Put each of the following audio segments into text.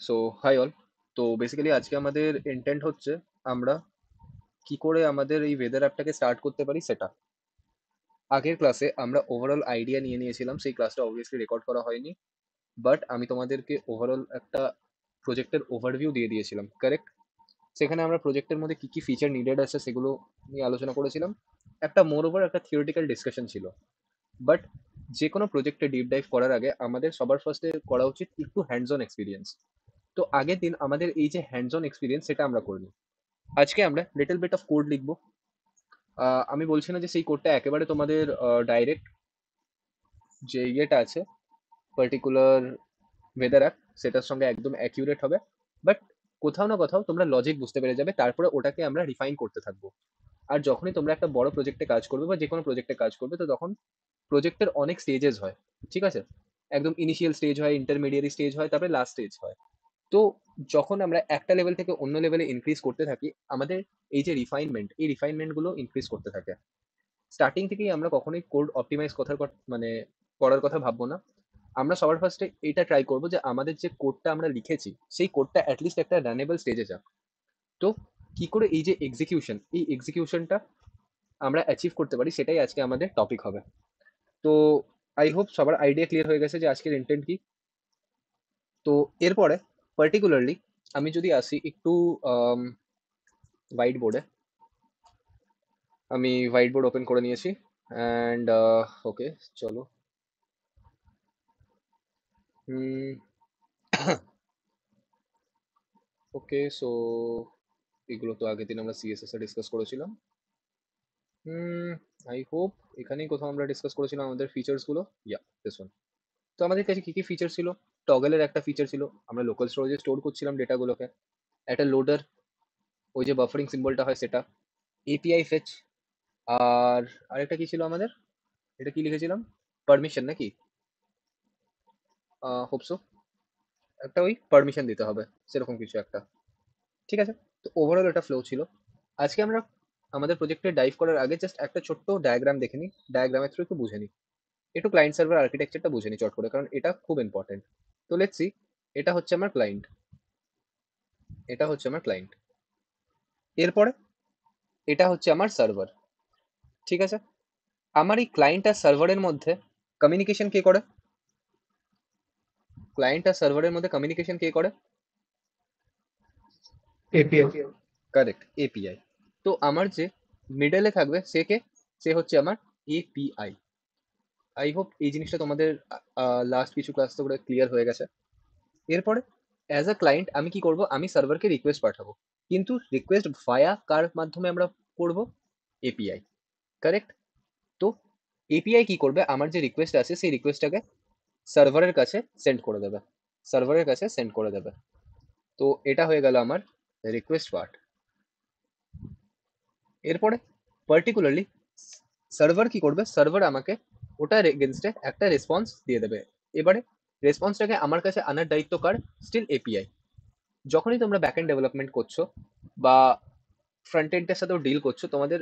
So high all. তো basically আজকে আমাদের ইন্টেন্ট হচ্ছে আমরা কি করে আমাদের এই ওয়েদার অ্যাপটাকে স্টার্ট করতে পারি সেটা। আগের ক্লাসে আমরা ওভারঅল আইডিয়া নিয়ে নিয়েছিলাম, সেই ক্লাসটা অবভিয়াসলি রেকর্ড করা হয়নি, বাট আমি তোমাদেরকে ওভারঅল একটা প্রজেক্টের ওভারভিউ দিয়ে দিয়েছিলাম, কারেক্ট? সেখানে আমরা প্রজেক্টের মধ্যে কি কি ফিচার নিডেড আছে সেগুলো নিয়ে আলোচনা করেছিলাম। একটা মোর ওভার একটা থিওরিটিক্যাল ডিসকাশন ছিল, বাট যে কোনো প্রজেক্টে ডিপ ডাইভ করার আগে আমাদের সবার ফার্স্টে করা উচিত একটু হ্যান্ডস অন এক্সপিরিয়েন্স। তো আগের দিন আমাদের এই যে হ্যান্ডস অন এক্সপিরিয়েন্স সেটা আমরা করিনি। আজকে আমরা লিটল বিট অফ কোড লিখবো। আমি বলছি না যে সেই কোডটা একেবারে তোমাদের ডাইরেক্ট যে ইয়েটা আছে পার্টিকুলার ওয়েদার অ্যাপ সেটার সঙ্গে একদম অ্যাকিউরেট হবে, বাট কোথাও না কোথাও তোমরা লজিক বুঝতে পেরে যাবে, তারপরে ওটাকে আমরা রিফাইন করতে থাকবো। আর যখনই তোমরা একটা বড় প্রজেক্টে কাজ করবে বা যে কোনো প্রজেক্টে কাজ করবে, তো তখন প্রজেক্টের অনেক স্টেজেস হয়, ঠিক আছে? একদম ইনিশিয়াল স্টেজ হয়, ইন্টারমিডিয়ারি স্টেজ হয়, তারপরে লাস্ট স্টেজ হয়। তো যখন আমরা একটা লেভেল থেকে অন্য লেভেলে ইনক্রিজ করতে থাকি, আমাদের এই যে রিফাইনমেন্ট, এই রিফাইনমেন্টগুলো ইনক্রিজ করতে থাকে। স্টার্টিং থেকেই আমরা কখনোই কোড অপটিমাইজ মানে করার কথা ভাববো না। আমরা সবার ফার্স্টে এইটা ট্রাই করবো যে আমাদের যে কোডটা আমরা লিখেছি সেই কোডটা অ্যাটলিস্ট একটা রানেবল স্টেজে যাক। তো কি করে এই যে এক্সিকিউশন, এই এক্সিকিউশনটা আমরা অ্যাচিভ করতে পারি, সেটাই আজকে আমাদের টপিক হবে। তো আই হোপ সবার আইডিয়া ক্লিয়ার হয়ে গেছে যে আজকের ইন্টেন্ট কি। তো এরপরে পার্টিকুলারলি আমি যদি আসি একটু হোয়াইট বোর্ডে, আমি হোয়াইট বোর্ড ওপেন করে নিয়েছি অ্যান্ড ওকে, চলো। ওকে, সো এগুলো তো আগের দিন আমরা সিএসএস এ ডিসকাস করেছিলাম। হুম, আই হোপ এখানেই কোথাও আমরা ডিসকাস করেছিলাম আমাদের ফিচার্স গুলো। ইয়া, দিস ওয়ান। তো আমাদের কাছে কি কি ফিচার ছিল? টগলের একটা ফিচার ছিল, আমরা লোকাল স্টোরেজে স্টোর করছিলাম ডেটাগুলোকে। একটা লোডার, ওই যে বাফারিং সিম্বলটা হয় সেটা। API fetch. আর আরেকটা কি ছিল আমাদের? এটা কি লিখেছিলাম? পারমিশন নাকি? হোপসো। একটা ওই পারমিশন দিতে হবে, সেরকম কিছু একটা। ঠিক আছে। তো ওভারঅল এটা ফ্লো ছিল। আজকে আমরা আমাদের প্রজেক্টে ডাইভ করার আগে জাস্ট একটা ছোট্ট ডায়াগ্রাম দেখে নিই, ডায়াগ্রামের থ্রু একটু বুঝে নিই, একটু ক্লায়েন্ট সার্ভার আর্কিটেকচারটা বুঝে নিই চট করে, কারণ এটা খুব ইম্পর্টেন্ট। তো লেটস সি। এটা হচ্ছে আমার ক্লায়েন্ট, এটা হচ্ছে আমার ক্লায়েন্ট। এরপরে এটা হচ্ছে আমার সার্ভার, ঠিক আছে? আমার এই ক্লায়েন্ট আর সার্ভারের মধ্যে কমিউনিকেশন কে করে? ক্লায়েন্ট আর সার্ভারের মধ্যে কমিউনিকেশন কে করে? এপিআই। Correct, API. তো আমার যে মিডলে থাকবে সে কে? সে হচ্ছে আমার এপিআই। আই হোপ এই জিনিসটা তোমাদের লাস্ট কিছু ক্লাস তো ক্লিয়ার হয়ে গেছে। এরপরে অ্যাজ আ ক্লায়েন্ট আমি কি করব? আমি সার্ভারকে রিকোয়েস্ট পাঠাবো, কিন্তু রিকোয়েস্ট ভায়া কার মাধ্যমে আমরা করব? API, correct? তো এপিআই কি করবে? আমার যে রিকোয়েস্ট আছে সেই রিকোয়েস্টটাকে সার্ভারের কাছে সেন্ড করে দেবে, সার্ভারের কাছে সেন্ড করে দেবে। তো এটা হয়ে গেল আমার রিকোয়েস্ট পার্ট। এরপরে পার্টিকুলারলি সার্ভার কি করবে? সার্ভার আমাকে ওটার এগেনস্টে একটা রেসপন্স দিয়ে দেবে। এবারে রেসপন্সটাকে আমার কাছে আনার দায়িত্ব কার? Still API. যখনই তোমরা ব্যাকএন্ড ডেভেলপমেন্ট করছো বা ফ্রন্ট এন্ডের সাথেও ডিল করছো, তোমাদের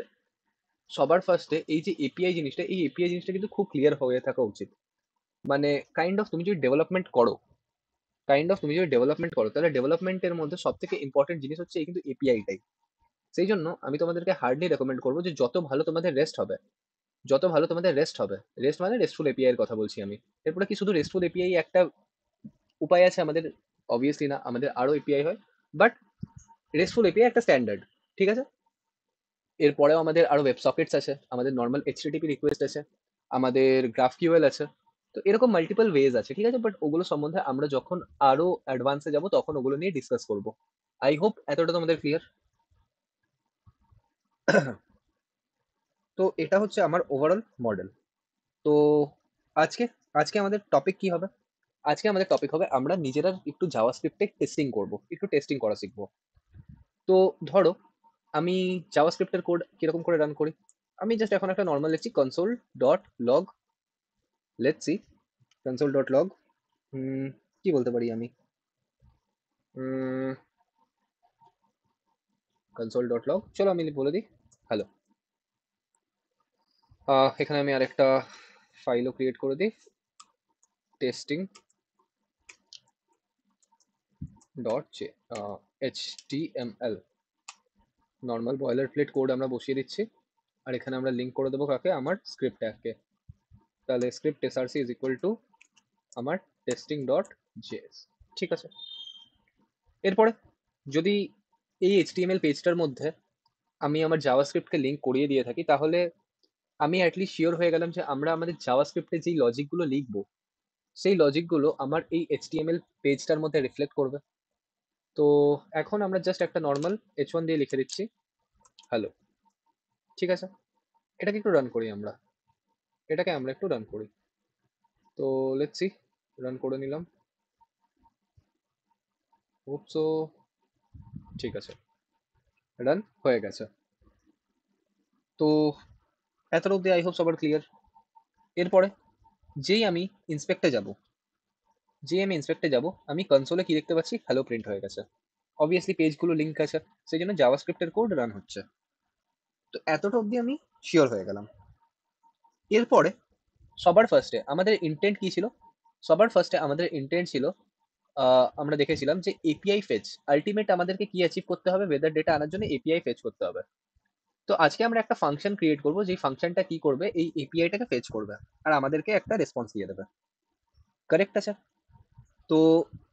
সবার ফার্স্টে এই যে এপিআই জিনিসটা, এই এপিআই জিনিসটা কিন্তু খুব ক্লিয়ার হয়ে থাকা উচিত। মানে কাইন্ড অফ তুমি যদি ডেভেলপমেন্ট করো, তাহলে ডেভেলপমেন্টের মধ্যে সব থেকে ইম্পর্টেন্ট জিনিস হচ্ছে এই কিন্তু এপিআইটাই। সেই জন্য আমি তোমাদেরকে হার্ডলি রেকমেন্ড করবো যে যত ভালো তোমাদের রেস্ট হবে, যত ভালো তোমাদের রেস্ট হবে, রেস্ট মানে রেস্টফুল এপিআই এর কথা বলছি আমি। এরপরে কি শুধু রেস্টফুল এপিআই একটা উপায় আছে আমাদের? অবভিয়াসলি না, আমাদের আরো এপিআই হয়, বাট রেস্টফুল এপিআই একটা স্ট্যান্ডার্ড, ঠিক আছে? এরপরেও আমাদের আরো ওয়েব সকেটস আছে, আমাদের নর্মাল এইচটিটিপি রিকোয়েস্ট আছে, আমাদের গ্রাফ কিউএল আছে। তো এরকম মাল্টিপল ওয়েজ আছে, ঠিক আছে? বাট ওগুলো সম্বন্ধে আমরা যখন আরো অ্যাডভান্সে যাব তখন ওগুলো নিয়ে ডিসকাস করব। আই হোপ এতটা তোমাদের ক্লিয়ার। তো এটা হচ্ছে আমার ওভারঅল মডেল। তো আজকে আজকে আমাদের টপিক কি হবে? আজকে আমাদের টপিক হবে আমরা নিজেরা একটু জাভাস্ক্রিপ্টে টেস্টিং করব, একটু টেস্টিং করা শিখবো। তো ধরো আমি জাভাস্ক্রিপ্টের কোড কিরকম করে রান করি। আমি জাস্ট এখন একটা নর্মাল লিখছি console dot log. Let's see, console dot log. কি বলতে পারি আমি? কনসোল ডট লগ, চলো আমি বলে দিই হ্যালো। এখানে আমি আরেকটা ফাইলও ক্রিয়েট করে দিই, testing dot HTML normal boiler plate code আমরা বসিয়ে দিচ্ছি, আর এখানে আমরা লিঙ্ক করে দেবো কাকে, আমার স্ক্রিপ্ট ট্যাগকে। তাহলে script src is equal to আমার টেস্টিং ডট জেএস। ঠিক আছে, এরপরে যদি এই HTML পেজটার মধ্যে আমি আমার জাভাস্ক্রিপ্টকে লিঙ্ক করিয়ে দিয়ে থাকি, তাহলে আমি অ্যাটলিস্ট শিওর হয়ে গেলাম যে আমরা আমাদের জাভাস্ক্রিপ্টে যেই লজিকগুলো লিখবো সেই লজিকগুলো আমার এই HTML পেজটার মধ্যে রিফ্লেক্ট করবে। তো এখন আমরা জাস্ট একটা নর্মাল H1 দিয়ে লিখে দিচ্ছি হ্যালো। ঠিক আছে, এটাকে একটু রান করি আমরা, এটাকে আমরা একটু রান করি। তো লেটস সি, রান করে নিলাম। সো ঠিক আছে, রান হয়ে গেছে। তো এতটা অব্দি আই হোপ সবার ক্লিয়ার। এরপরে যেই আমি ইন্সপেক্টে যাব, আমি কনসোলে কি দেখতে পাচ্ছি, হ্যালো প্রিন্ট হয়ে গেছে। অবভিয়াসলি পেজগুলো লিঙ্ক আছে, সেই জন্য জাভাস্ক্রিপ্টের কোড রান হচ্ছে। তো এতটা অব্দি আমি শিওর হয়ে গেলাম। এরপরে সবার ফার্স্টে আমাদের ইন্টেন্ট কি ছিল? সবার ফার্স্টে আমাদের ইন্টেন্ট ছিল, আমরা দেখেছিলাম যে এপিআই ফেচ, আলটিমেট আমাদেরকে কি অ্যাচিভ করতে হবে, ওয়েদার ডেটা আনার জন্য এপিআই ফেচ করতে হবে। তো আজকে আমরা একটা ফাংশন ক্রিয়েট করবো, যেই ফাংশনটা কি করবে, এই এপিআইটাকে ফেচ করবে আর আমাদেরকে একটা রেসপন্স দিয়ে দেবে। কারেক্ট আছে? তো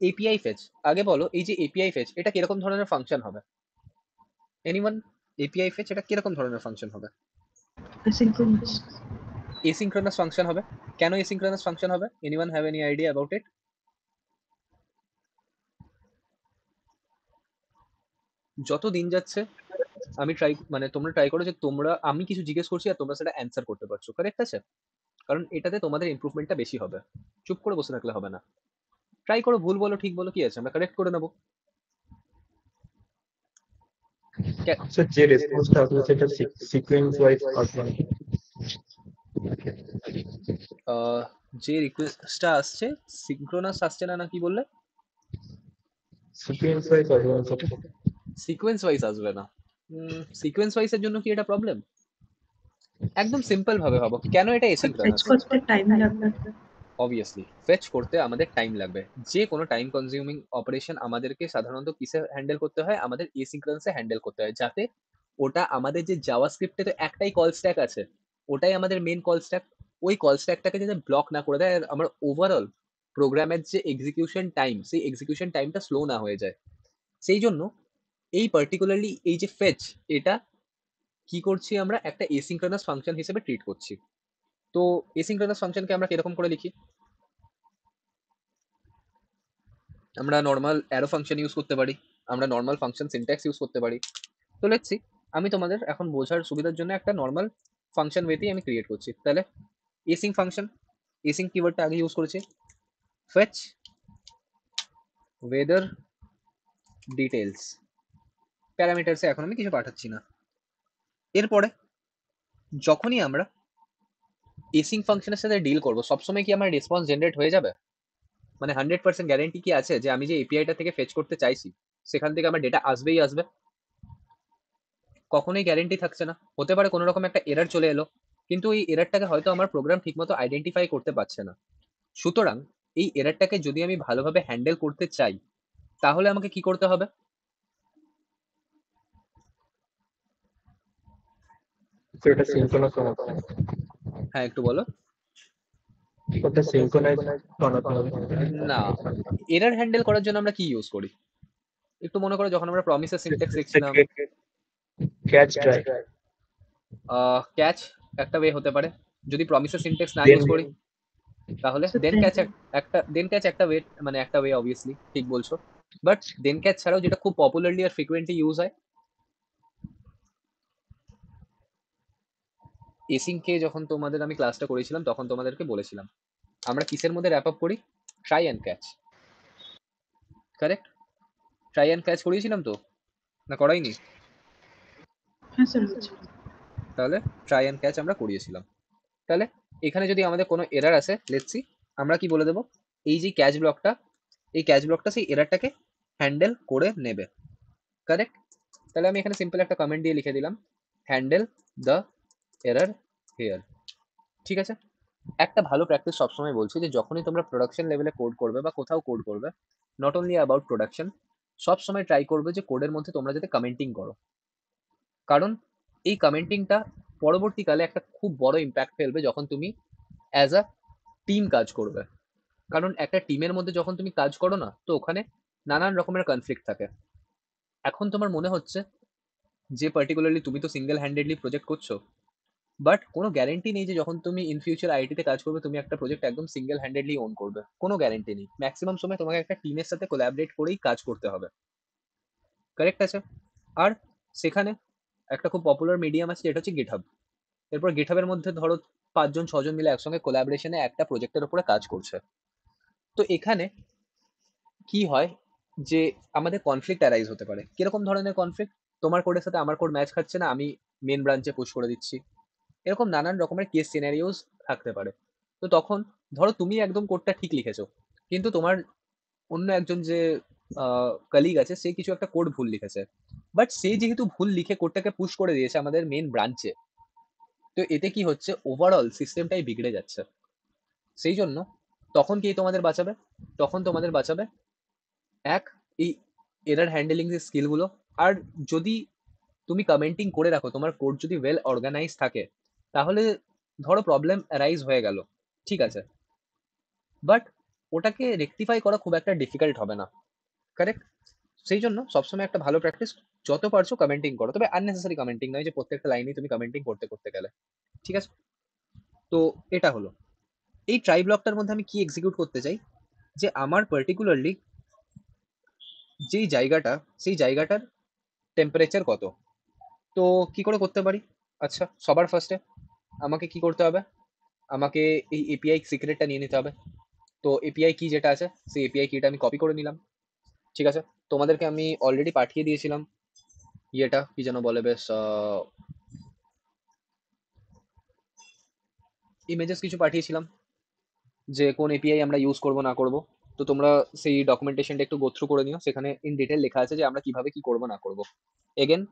এপিআই ফেচ, আগে বলো এই যে এপিআই ফেচ এটা কিরকম ধরনের ফাংশন হবে? এনিওয়ান? এপিআই ফেচ এটা কিরকম ধরনের ফাংশন হবে? Asynchronous. এসিঙ্ক্রোনাস ফাংশন হবে। কেন এসিঙ্ক্রোনাস ফাংশন হবে? Anyone have any idea about it? যত দিন যাচ্ছে আমি তোমরা ট্রাই করো যে আমি কিছু জিজ্ঞেস করছি আর তোমরা সেটা অ্যান্সার করতে পারছো, কারেক্ট আছে? কারণ এটাতে তোমাদের ইমপ্রুভমেন্টটা বেশি হবে, চুপ করে বসে থাকলে হবে না। ট্রাই করো, ভুল বলো ঠিক বলো, কি আছে, আমরা কারেক্ট করে নেবো। আচ্ছা, যে রেসপন্সটা আসলে সেটা সিকোয়েন্স ওয়াইজ আসবে। যে রিকোয়েস্টটা আসছে সিঙ্ক্রোনাস আসছে না, না কি বললে? সিকোয়েন্স ওয়াইজ আসবে সেটা। সিকোয়েন্স ওয়াইজ আসবে না? সিকোয়েন্স ওয়াইজের জন্য কি এটা প্রবলেম? একদম সিম্পল ভাবে ভাবো, কেন এটা ফেচ এসিঙ্ক্রোনাস? করতে টাইম লাগবে। অবভিয়াসলি ফেচ করতে আমাদের টাইম লাগবে। যে কোনো টাইম কনজিউমিং অপারেশন আমাদেরকে সাধারণত কিসে হ্যান্ডেল করতে হয়, আমাদের এসিঙ্ক্রোনাসে হ্যান্ডেল করতে হয়, যাতে ওটা আমাদের যে জাভাস্ক্রিপ্টে তো একটাই কল স্ট্যাক আছে, ওটাই আমাদের মেন কল স্ট্যাক, ওই কল স্ট্যাকটাকে যাতে ব্লক না করে দেয় আর আমার ওভারঅল প্রোগ্রামের যে এক্সিকিউশন টাইম, সেই এক্সিকিউশন টাইমটা স্লো না হয়ে যায়। সেই জন্য এই পার্টিকুলারলি এই যে ফেচ, এটা কি করছি, আমরা একটা এসিঙ্ক্রোনাস ফাংশন হিসেবে ট্রিট করছি। তো এসিঙ্ক্রোনাস ফাংশনকে আমরা কিরকম করে লিখি? আমরা নর্মাল অ্যারো ফাংশন ইউজ করতে পারি, আমরা নর্মাল ফাংশন সিনট্যাক্স ইউজ করতে পারি। তো লেটস সি, আমি তোমাদের এখন বোঝার সুবিধার জন্য একটা নর্মাল ফাংশন ওয়েতেই আমি ক্রিয়েট করছি। তাহলে এসিং ফাংশন, এসিং কিওয়ার্ডটা আগে ইউজ করেছি। ফেচ ওয়েদার ডিটেলস, প্যারামিটারসে এখন আমি কিছু পাঠাচ্ছি না। এরপরে যখনই আমরা এসিং ফাংশনের সাথে ডিল করবো, সবসময় কি আমার রেসপন্স জেনারেট হয়ে যাবে? মানে 100% গ্যারেন্টি কি আছে যে আমি যে এপিআইটা থেকে ফেচ করতে চাইছি সেখান থেকে আমার ডেটা আসবেই আসবে? কখনোই গ্যারেন্টি থাকছে না। হতে পারে কোনো রকম একটা এরর চলে এলো, কিন্তু এই এররটাকে হয়তো আমার প্রোগ্রাম ঠিকমতো আইডেন্টিফাই করতে পারছে না। সুতরাং এই এররটাকে যদি আমি ভালোভাবে হ্যান্ডেল করতে চাই, তাহলে আমাকে কি করতে হবে? এটা সিনক্রোনাস বানাতে হবে। হ্যাঁ একটু বলো। ওটা সিনক্রোনাইজ বানাতে হবে। না, এরর হ্যান্ডেল করার জন্য আমরা কি ইউজ করি? একটু মনে করো, যখন আমরা প্রমিসের সিনট্যাক্স লিখছিলাম, ক্যাচ ট্রাই, ক্যাচ একটা ওয়ে হতে পারে। যদি প্রমিসের সিনট্যাক্স না দেন ইউজ করি তাহলে দেন ক্যাচ একটা ওয়ে, মানে একটা ওয়ে, অবভিয়াসলি ঠিক বলছো। বাট দেন ক্যাচ ছাড়াও যেটা খুব পপুলারলি আর ফ্রিকুয়েন্টলি ইউজ হয়, এসিংকে যখন তোমাদের আমি ক্লাসটা করেছিলাম তখন তোমাদেরকে বলেছিলাম আমরা কিসের মধ্যে র্যাপ আপ করি? Try and catch, correct? Try and catch করিয়েছিলাম তো, না করাইনি? হ্যাঁ স্যার। তাহলে ট্রাই অ্যান্ড ক্যাচ আমরা করিয়েছিলাম। তাহলে এখানে যদি আমাদের কোনো এরর আসে, লেটস সি, আমরা কি বলে দেবো, এই যে ক্যাচ ব্লকটা, এই ক্যাচ ব্লকটা সেই এররটাকে হ্যান্ডেল করে নেবে, কারেক্ট? তাহলে আমি এখানে সিম্পল একটা কমেন্ট দিয়ে লিখে দিলাম, হ্যান্ডেল দ্য এরর হিয়ার। ঠিক আছে? একটা ভালো প্র্যাকটিস সবসময় বলছি যে যখনই তোমরা প্রোডাকশন লেভেলে কোড করবে বা কোথাও কোড করবে, নট অনলি অ্যাবাউট প্রোডাকশন, সবসময় ট্রাই করবে যে কোডের মধ্যে তোমরা যাতে কমেন্টিং করো, কারণ এই কমেন্টিংটা পরবর্তীকালে একটা খুব বড় ইম্প্যাক্ট ফেলবে যখন তুমি অ্যাজ আ টিম কাজ করবে। কারণ একটা টিমের মধ্যে যখন তুমি কাজ করো না, তো ওখানে নানান রকমের কনফ্লিক্ট থাকে। এখন তোমার মনে হচ্ছে যে পার্টিকুলারলি তুমি তো সিঙ্গেল হ্যান্ডেডলি প্রজেক্ট করছো, বাট কোনো গ্যারেন্টি নেই যে যখন তুমি ইন ফিউচার আইটিতে কাজ করবে তুমি একটা প্রজেক্ট একদম সিঙ্গেল হ্যান্ডেডলি ওন করবে, কোনো গ্যারেন্টি নেই। ম্যাক্সিমাম সময় তোমাকে একটা টিমের সাথে কোলাবরেট করেই কাজ করতে হবে, কারেক্ট আছে? আর সেখানে একটা খুব পপুলার মিডিয়াম আছে যেটা হচ্ছে গিটহাব। এরপর গিটহাবের মধ্যে ধরো 5 জন 6 জন মিলে একসঙ্গে কোলাবরেশনে একটা প্রজেক্টের উপরে কাজ করছে। তো এখানে কি হয় যে আমাদের কনফ্লিক্ট অ্যারাইজ হতে পারে। কিরকম ধরনের কনফ্লিক্ট? তোমার কোডের সাথে আমার কোড ম্যাচ খাচ্ছে না, আমি মেন ব্রাঞ্চে পুশ করে দিচ্ছি। এরকম নানান রকমের কেস সিনারিওস থাকতে পারে। তো তখন ধরো তুমি একদম কোডটা ঠিক লিখেছো, কিন্তু তোমার অন্য একজন যে কলিগ আছে সে কিছু একটা কোড ভুল লিখেছে, বাট সে যেহেতু ভুল লিখে কোডটাকে পুশ করে দিয়েছে আমাদের মেন ব্রাঞ্চে, তো এতে কি হচ্ছে, ওভারঅল সিস্টেমটাই বিগড়ে যাচ্ছে। সেই জন্য তখন কি তোমাদের বাঁচাবে? তখন তোমাদের বাঁচাবে এক, এই এরার হ্যান্ডেলিং যে স্কিলগুলো। আর যদি তুমি কমেন্টিং করে রাখো, তোমার কোড যদি ওয়েল অর্গানাইজ থাকে, তাহলে ধরো প্রবলেম অ্যারাইজ হয়ে গেল, ঠিক আছে, বাট ওটাকে রেকটিফাই করা খুব একটা ডিফিকাল্ট হবে না, কারেক্ট? সেই জন্য সবসময় একটা ভালো প্র্যাকটিস, যত পারছো কমেন্টিং করো, তবে আননেসেসারি কমেন্টিং নয় যে প্রত্যেকটা লাইনে তুমি কমেন্টিং করতে করতে গেলে, ঠিক আছে? তো এটা হলো এই ট্রাই ব্লকটার মধ্যে আমি কি এক্সিকিউট করতে চাই, যে আমার পার্টিকুলারলি যেই জায়গাটা, সেই জায়গাটার টেম্পারেচার কত। তো কি করে করতে পারি? আচ্ছা, সবার ফার্স্টে আমাকে কি করতে হবে, আমাকে এই এপিআই সিক্রেটটা নিয়ে নিতে হবে। তো এপিআই কি যেটা আছে, সেই এপিআই কিটা আমি কপি করে নিলাম, ঠিক আছে? তোমাদেরকে আমি অলরেডি পাঠিয়ে দিয়েছিলাম ইয়েটা, কি যেন বলে বেশ, ইমেজেস কিছু পাঠিয়েছিলাম যে কোন এপিআই আমরা ইউজ করব না করব। তো তোমরা সেই ডকুমেন্টেশনটা একটু গো থ্রু করে নিও, সেখানে ইন ডিটেল লেখা আছে যে আমরা কিভাবে কি করব না করব। এগেন,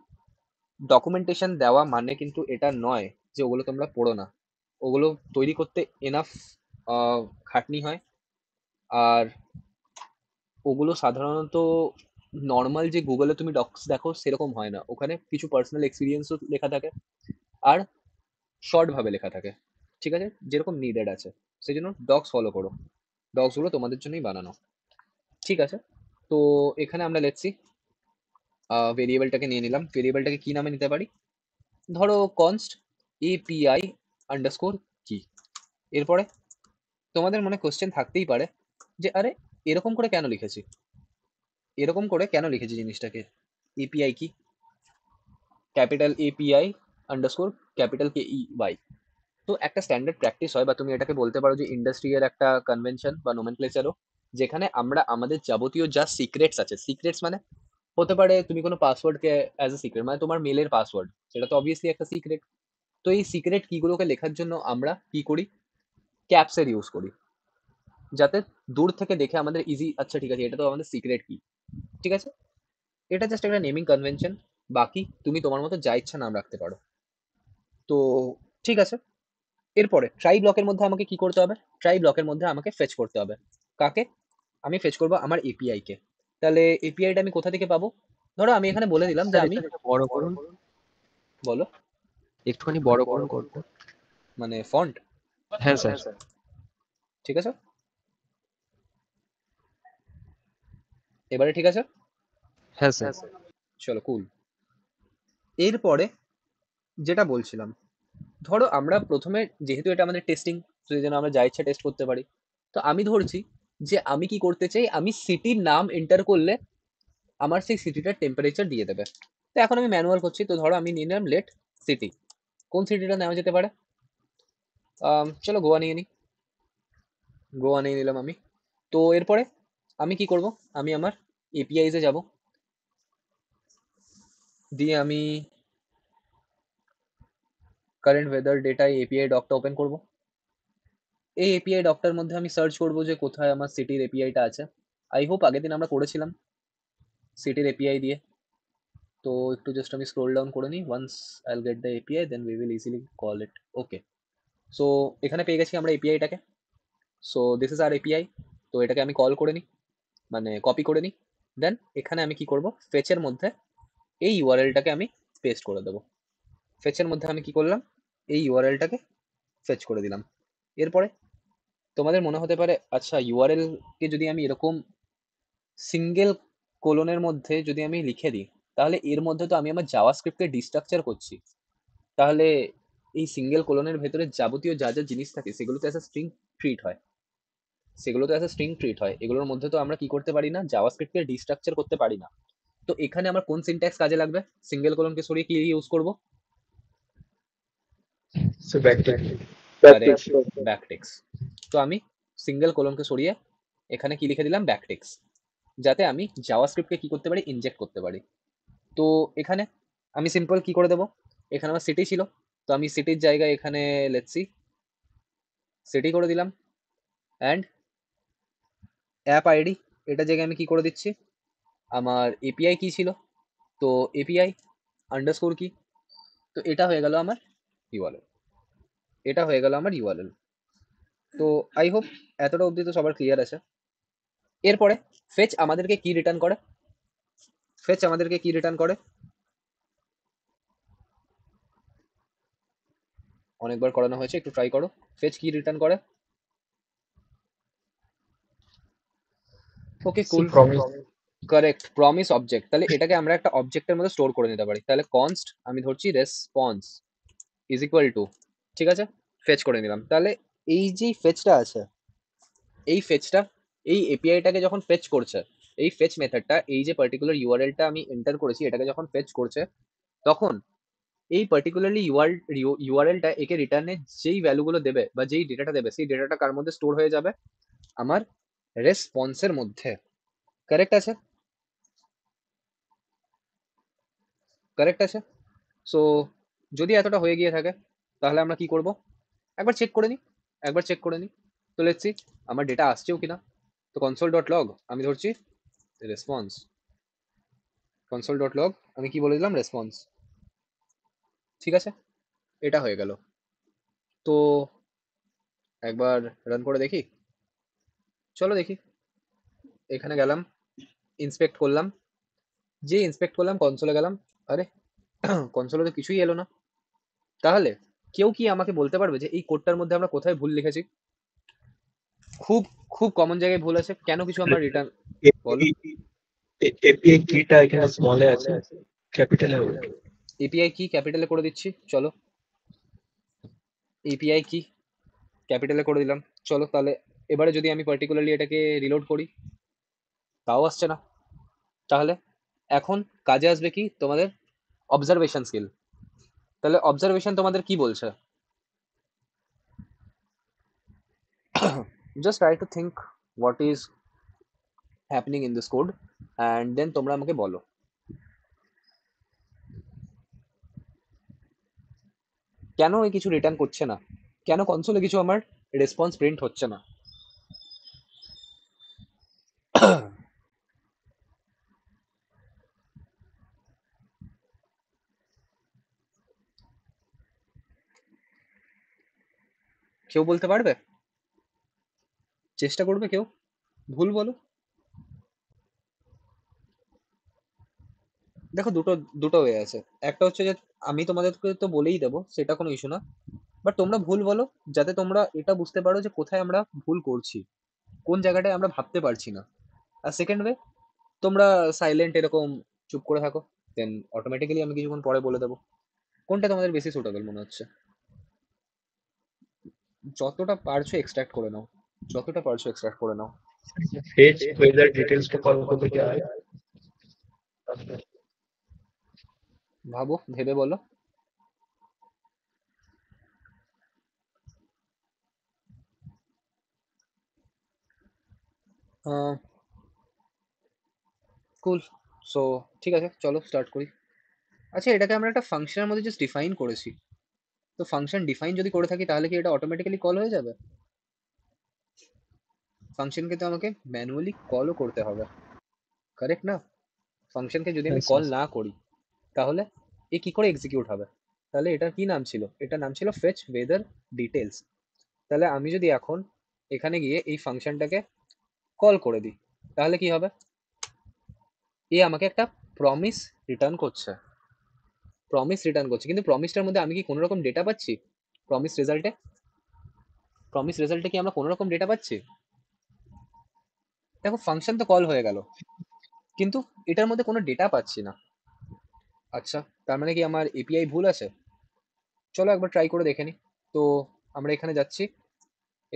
ডকুমেন্টেশন দেওয়া মানে কিন্তু এটা নয় যে ওগুলো তোমরা পড়ো না। ওগুলো তৈরি করতে এনাফ খাটনি হয়। আর ওগুলো সাধারণত নর্মাল যে গুগলে তুমি ডক্স দেখো সেরকম হয় না, ওখানে কিছু পার্সোনাল এক্সপিরিয়েন্সও লেখা থাকে, আর শর্ট ভাবে লেখা থাকে, ঠিক আছে, যেরকম নিডেড আছে। সেই জন্য ডক্স ফলো করো, ডক্স গুলো তোমাদের জন্যই বানানো, ঠিক আছে? তো এখানে আমরা লেটসি ভেরিয়েবলটাকে নিয়ে নিলাম। ভেরিয়েবলটাকে কি নামে নিতে পারি? ধরো কনস্ট এপিআই আন্ডারস্কোর কি। এরপরে তোমাদের মনে কোশ্চেন থাকতেই পারে যে আরে এরকম করে কেন লিখেছি, এরকম করে কেন লিখেছি জিনিসটাকে, এপিআই কি, ক্যাপিটাল এপিআই আন্ডারস্কোর ক্যাপিটাল কে ই ওয়াই। তো একটা স্ট্যান্ডার্ড প্র্যাকটিস হয়, বা তুমি এটাকে বলতে পারো যে ইন্ডাস্ট্রি এর একটা কনভেনশন বা নোমেনক্লেচারও, যেখানে আমরা আমাদের যাবতীয় যা সিক্রেটস আছে, সিক্রেটস মানে হতে পারে তুমি কোনো পাসওয়ার্ডকে অ্যাজ এ সিক্রেট, মানে তোমার মেলের পাসওয়ার্ড, সেটা তো অবভিয়াসলি একটা সিক্রেট। তো এই সিক্রেট কিগুলোকে লেখার জন্য আমরা কি করি, ক্যাপসের ইউজ করি, যাতে দূর থেকে দেখে আমাদের ইজি, আচ্ছা ঠিক আছে এটা তো আমাদের সিক্রেট কি, ঠিক আছে? এটা জাস্ট একটা নেমিং কনভেনশন, বাকি তুমি তোমার মতো যা ইচ্ছা নাম রাখতে পারো। তো ঠিক আছে, এরপরে ট্রাই ব্লকের মধ্যে আমাকে কি করতে হবে? ট্রাই ব্লকের মধ্যে আমাকে ফেচ করতে হবে। কাকে? আমি ফেচ করবো আমার এপিআই কে। তাহলে এপিআইটা আমি কোথা থেকে পাবো? ধরো আমি এখানে বলে দিলাম যে স্যার আমি, একটু বড় করুন, বলো। একটুখানি বড় করুন কোডটা। মানে ফন্ট? হ্যাঁ স্যার। ঠিক আছে, এবারে ঠিক আছে? হ্যাঁ স্যার। চলো কুল। এরপরে যেটা বলছিলাম, ধরো আমরা প্রথমে, যেহেতু এটা আমাদের টেস্টিং, সেই জন্য আমরা যা ইচ্ছা টেস্ট করতে পারি। তো আমি ধরছি যে আমি কি করতে চাই, আমি সিটির নাম এন্টার করলে আমার সেই সিটিটার টেম্পারেচার দিয়ে দেবে। তো এখন আমি ম্যানুয়াল করছি, তো ধরো আমি নিয়ে নিলাম লেট সিটি। কোন সিটিটা নেওয়া যেতে পারে? চলো গোয়া নিয়ে নিই, গোয়া নিয়ে নিলাম আমি। তো এরপরে আমি কি করব, আমি আমার এপিআইসে যাব, দিয়ে আমি কারেন্ট ওয়েদার ডেটা এপিআই ডকটা ওপেন করব। এই এপিআই ডকটার মধ্যে আমি সার্চ করব যে কোথায় আমার সিটির এপিআইটা আছে। আই হোপ আগের দিন আমরা করেছিলাম সিটির এপিআই দিয়ে। তো একটু জাস্ট আমি স্ক্রোল ডাউন করে নিই, once I will get the API then we will easily call it. Okay, so এখানে পেয়ে গেছি আমরা এপিআইটাকে। So this is our API. তো এটাকে আমি কল করে নিই, মানে কপি করে নিই। দেন এখানে আমি কি করব, ফেচের মধ্যে এই ইউআরএলটাকে আমি পেস্ট করে দেবো। ফেচের মধ্যে আমি কি করলাম, এই ইউআরএলটাকে ফেচ করে দিলাম। এরপরে তোমাদের মনে হতে পারে, আচ্ছা ইউআরএল কে যদি আমি এরকম সিঙ্গেল কোলনের মধ্যে যদি আমি লিখে দিই, তাহলে এর মধ্যে তো আমি আমার জাভাস্ক্রিপ্টকে ডিস্ট্রাকচার করছি। তাহলে এই সিঙ্গেল কোলনের ভেতরে যাবতীয় যা যা জিনিস থাকে সেগুলো তো অ্যাজ আ স্ট্রিং ট্রিট হয়, এগুলোর মধ্যে তো আমরা কি করতে পারি না, জাভাস্ক্রিপ্টকে ডিস্ট্রাকচার করতে পারি না। তো এখানে আমার কোন সিনট্যাক্স কাজে লাগবে, সিঙ্গেল কোলনকে সরিয়ে কি ইউজ করব? So backtick. কারেক্ট, ব্যাকটিক্স। তো আমি সিঙ্গেল কোলনকে সরিয়ে এখানে কি লিখে দিলাম, ব্যাকটিক্স, যাতে আমি জাভাস্ক্রিপ্টকে কি করতে পারি, ইনজেক্ট করতে পারি। তো এখানে আমি সিম্পল কি করে দেবো, এখানে আমার সিটি ছিল, তো আমি সিটির জায়গায় এখানে লেটস সি সিটি করে দিলাম। অ্যান্ড অ্যাপ আইডি, এটা জায়গায় আমি কি করে দিচ্ছি, আমার এপিআই কি ছিল, তো এপিআই আন্ডারস্কোর কি, তো এটা হয়ে গেল আমার ইউআরএল, এটা হয়ে গেল আমার ইউআরএল। তো আই হোপ এতটা অবধি তো সবার ক্লিয়ার আছে। এরপরে ফেচ আমাদেরকে কি রিটার্ন করে, ফেচ আমাদেরকে কি রিটার্ন করে, অনেকবার করানো হয়েছে, একটু ট্রাই করো। ফেচ কি রিটার্ন করে? ওকে So কুল, promise. Correct, promise object. তাহলে এটাকে আমরা একটা অবজেক্টের মধ্যে স্টোর করে নিতে পারি। তাহলে কনস্ট আমি ধরছি রেসপন্স ইজ ইকুয়াল টু, ঠিক আছে, ফেচ করে নিলাম। তাহলে এই যে ফেচটা আছে, এই ফেচটা এই এপিআইটাকে যখন ফেচ করছে, এই ফেচ মেথডটা এই যে পার্টিকুলার ইউআরএলটা আমি এন্টার করেছি এটাকে যখন ফেচ করছে, তখন এই পার্টিকুলারলি ইউআরএলটা একে রিটার্নে যেই ভ্যালুগুলো দেবে বা যেই ডেটাটা দেবে, সেই ডেটাটা কার মধ্যে স্টোর হয়ে যাবে, আমার রেসপন্সের মধ্যে। কারেক্ট আছে, কারেক্ট আছে। সো যদি এতটা হয়ে গিয়ে থাকে, তাহলে আমরা কি করব, একবার চেক করে নিই, একবার চেক করে নিই। তো লেটস সি আমার ডেটা আসছেও কিনা। তো কনসোল ডট লগ আমি ধরছি রেসপন্স, কনসোল ডট লগ আমি কি বলে দিলাম, রেসপন্স, ঠিক আছে, এটা হয়ে গেল। তো একবার রান করে দেখি, চলো দেখি। এখানে গেলাম, ইন্সপেক্ট করলাম, যে ইন্সপেক্ট করলাম কনসোলে গেলাম, আরে কনসোলে তো কিছুই এলো না। তাহলে কেউ কি আমাকে বলতে পারবে যে এই কোডটার মধ্যে আমরা কোথায় ভুল লিখেছি? খুব খুব কমন জায়গায় ভুল আছে, কেন কিছু আমার রিটার্ন, বলো। API কিটা এখানে স্মল এ আছে, ক্যাপিটাল এ হবে। এপিআই কি ক্যাপিটালে করে দিচ্ছি, চলো, এপিআই কি ক্যাপিটালে করে দিলাম। চলো তাহলে এবারে যদি আমি পার্টিকুলারলি এটাকে রিলোড করি, তাও আসছে না। তাহলে এখন কাজে আসবে কি তোমাদের, অবজারভেশন স্কিল। তাহলে অবজারভেশন তোমাদের কি বলছে, just try to think what is happening in this code and then তোমরা আমাকে বলো কেন এই কিছু রিটার্ন করছে না, কেন কনসোলে কিছু আমার রেসপন্স প্রিন্ট হচ্ছে না। কেউ বলতে পারবে, চেষ্টা করবে কেউ, ভুল বলো। দেখো দুটো দুটো ওয়ে আছে, একটা হচ্ছে যে আমি তোমাদেরকে তো বলেই দেবো, সেটা কোনো ইস্যু না, বাট তোমরা ভুল বলো, যাতে তোমরা এটা বুঝতে পারো যে কোথায় আমরা ভুল করছি, কোন জায়গাটায় আমরা ভাবতে পারছি না। আর সেকেন্ড ওয়ে, তোমরা সাইলেন্ট এরকম চুপ করে থাকো, দেন অটোমেটিক্যালি আমি কিছুক্ষণ পরে বলে দেবো। কোনটা তোমাদের বেশি সুটেবল মনে হচ্ছে? যতটা পারছো এক্সট্রাক্ট করে নাও, যতটা পারছো এক্সট্রাক্ট করে নাও। ফেচ ওয়েদার ডিটেলস को कॉल करके क्या है? ভাবো, ভেবে বলো। কুল, সো ঠিক আছে, চলো স্টার্ট করি। আচ্ছা এটাকে আমরা একটা ফাংশনের মধ্যে জাস্ট ডিফাইন করেছি, তো ফাংশন ডিফাইন যদি করে থাকি তাহলে কি এটা অটোমেটিক্যালি কল হয়ে যাবে? ফাংশনকে তো আমাকে ম্যানুয়ালি কলও করতে হবে, কারেক্ট না? ফাংশনকে যদি আমি Yes, কল yes. না করি, তাহলে এ কি করে এক্সিকিউট হবে? তাহলে এটার কি নাম ছিল, এটা নাম ছিল ফেচ ওয়েদার ডিটেলস। তাহলে আমি যদি এখন এখানে গিয়ে এই ফাংশনটাকে কল করে দিই, তাহলে কি হবে? এ আমাকে একটা প্রমিস রিটার্ন করছে, কিন্তু প্রমিসটার মধ্যে আমি কি কোনো রকম ডেটা পাচ্ছি? প্রমিস রেজাল্টে কি আমরা কোনো রকম ডেটা পাচ্ছি? দেখো ফাংশন তো কল হয়ে গেল, কিন্তু এটার মধ্যে কোনো ডেটা পাচ্ছি না। আচ্ছা, তার মানে কি আমার এপিআই ভুল আছে? চলো একবার ট্রাই করে দেখে নিই। তো আমরা এখানে যাচ্ছি,